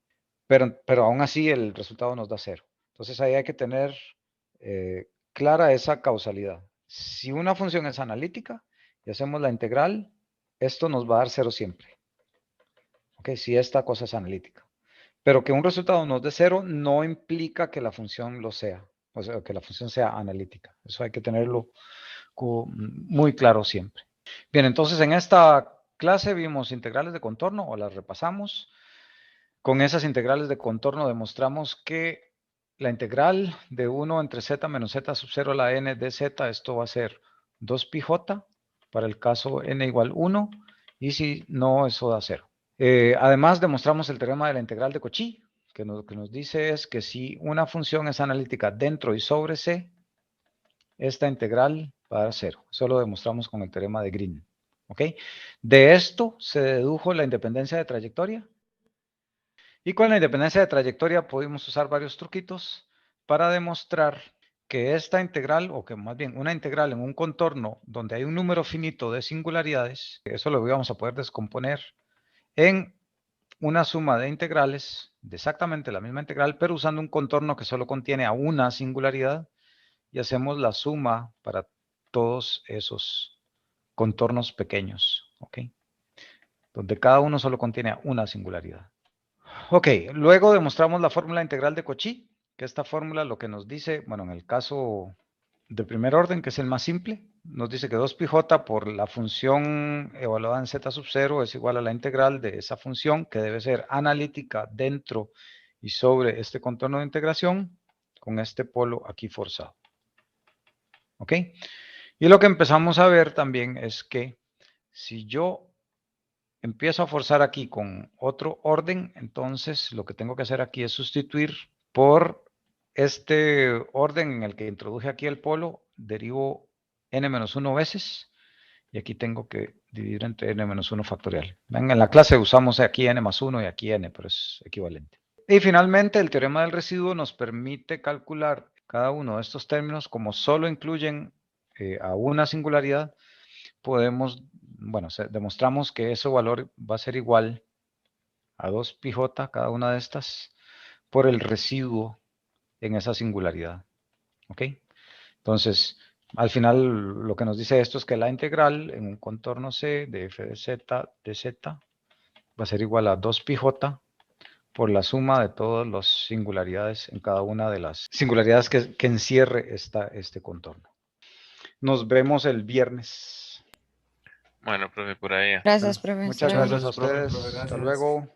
Pero aún así el resultado nos da 0. Entonces ahí hay que tener clara esa causalidad. Si una función es analítica y hacemos la integral, esto nos va a dar 0 siempre. ¿Ok? Si esta cosa es analítica. Pero que un resultado nos dé 0 no implica que la función lo sea. O sea, que la función sea analítica. Eso hay que tenerlo muy claro siempre. Bien, entonces en esta clase vimos integrales de contorno o las repasamos. Con esas integrales de contorno demostramos que la integral de 1 entre z menos z sub 0 a la n de z, esto va a ser 2πj para el caso n igual 1, y si no, eso da 0. Además, demostramos el teorema de la integral de Cauchy, que lo que nos dice es que si una función es analítica dentro y sobre C, esta integral va a dar 0. Eso lo demostramos con el teorema de Green. ¿Ok? De esto se dedujo la independencia de trayectoria. Y con la independencia de trayectoria pudimos usar varios truquitos para demostrar que esta integral, o que más bien una integral en un contorno donde hay un número finito de singularidades, eso lo íbamos a poder descomponer en una suma de integrales de exactamente la misma integral, pero usando un contorno que solo contiene a una singularidad, y hacemos la suma para todos esos contornos pequeños, ¿ok? Donde cada uno solo contiene a una singularidad. Ok, luego demostramos la fórmula integral de Cauchy, que esta fórmula lo que nos dice, bueno, en el caso de primer orden, que es el más simple, nos dice que 2πj por la función evaluada en z sub 0 es igual a la integral de esa función, que debe ser analítica dentro y sobre este contorno de integración, con este polo aquí forzado. ¿Ok? Y lo que empezamos a ver también es que si yo empiezo a forzar aquí con otro orden, entonces lo que tengo que hacer aquí es sustituir por este orden en el que introduje aquí el polo, derivo n-1 veces, y aquí tengo que dividir entre n-1 factorial. ¿Ven? En la clase usamos aquí n más 1 y aquí n, pero es equivalente. Y finalmente el teorema del residuo nos permite calcular cada uno de estos términos como solo incluyen a una singularidad. Podemos, bueno, demostramos que ese valor va a ser igual a 2πj, cada una de estas, por el residuo en esa singularidad. ¿Ok? Entonces, al final lo que nos dice esto es que la integral en un contorno C de f de z de z va a ser igual a 2πj por la suma de todas las singularidades en cada una de las singularidades que encierre este contorno. Nos vemos el viernes. Bueno, profe, por ahí. Gracias, profesor. Muchas gracias a Profe, ustedes. gracias. Hasta luego.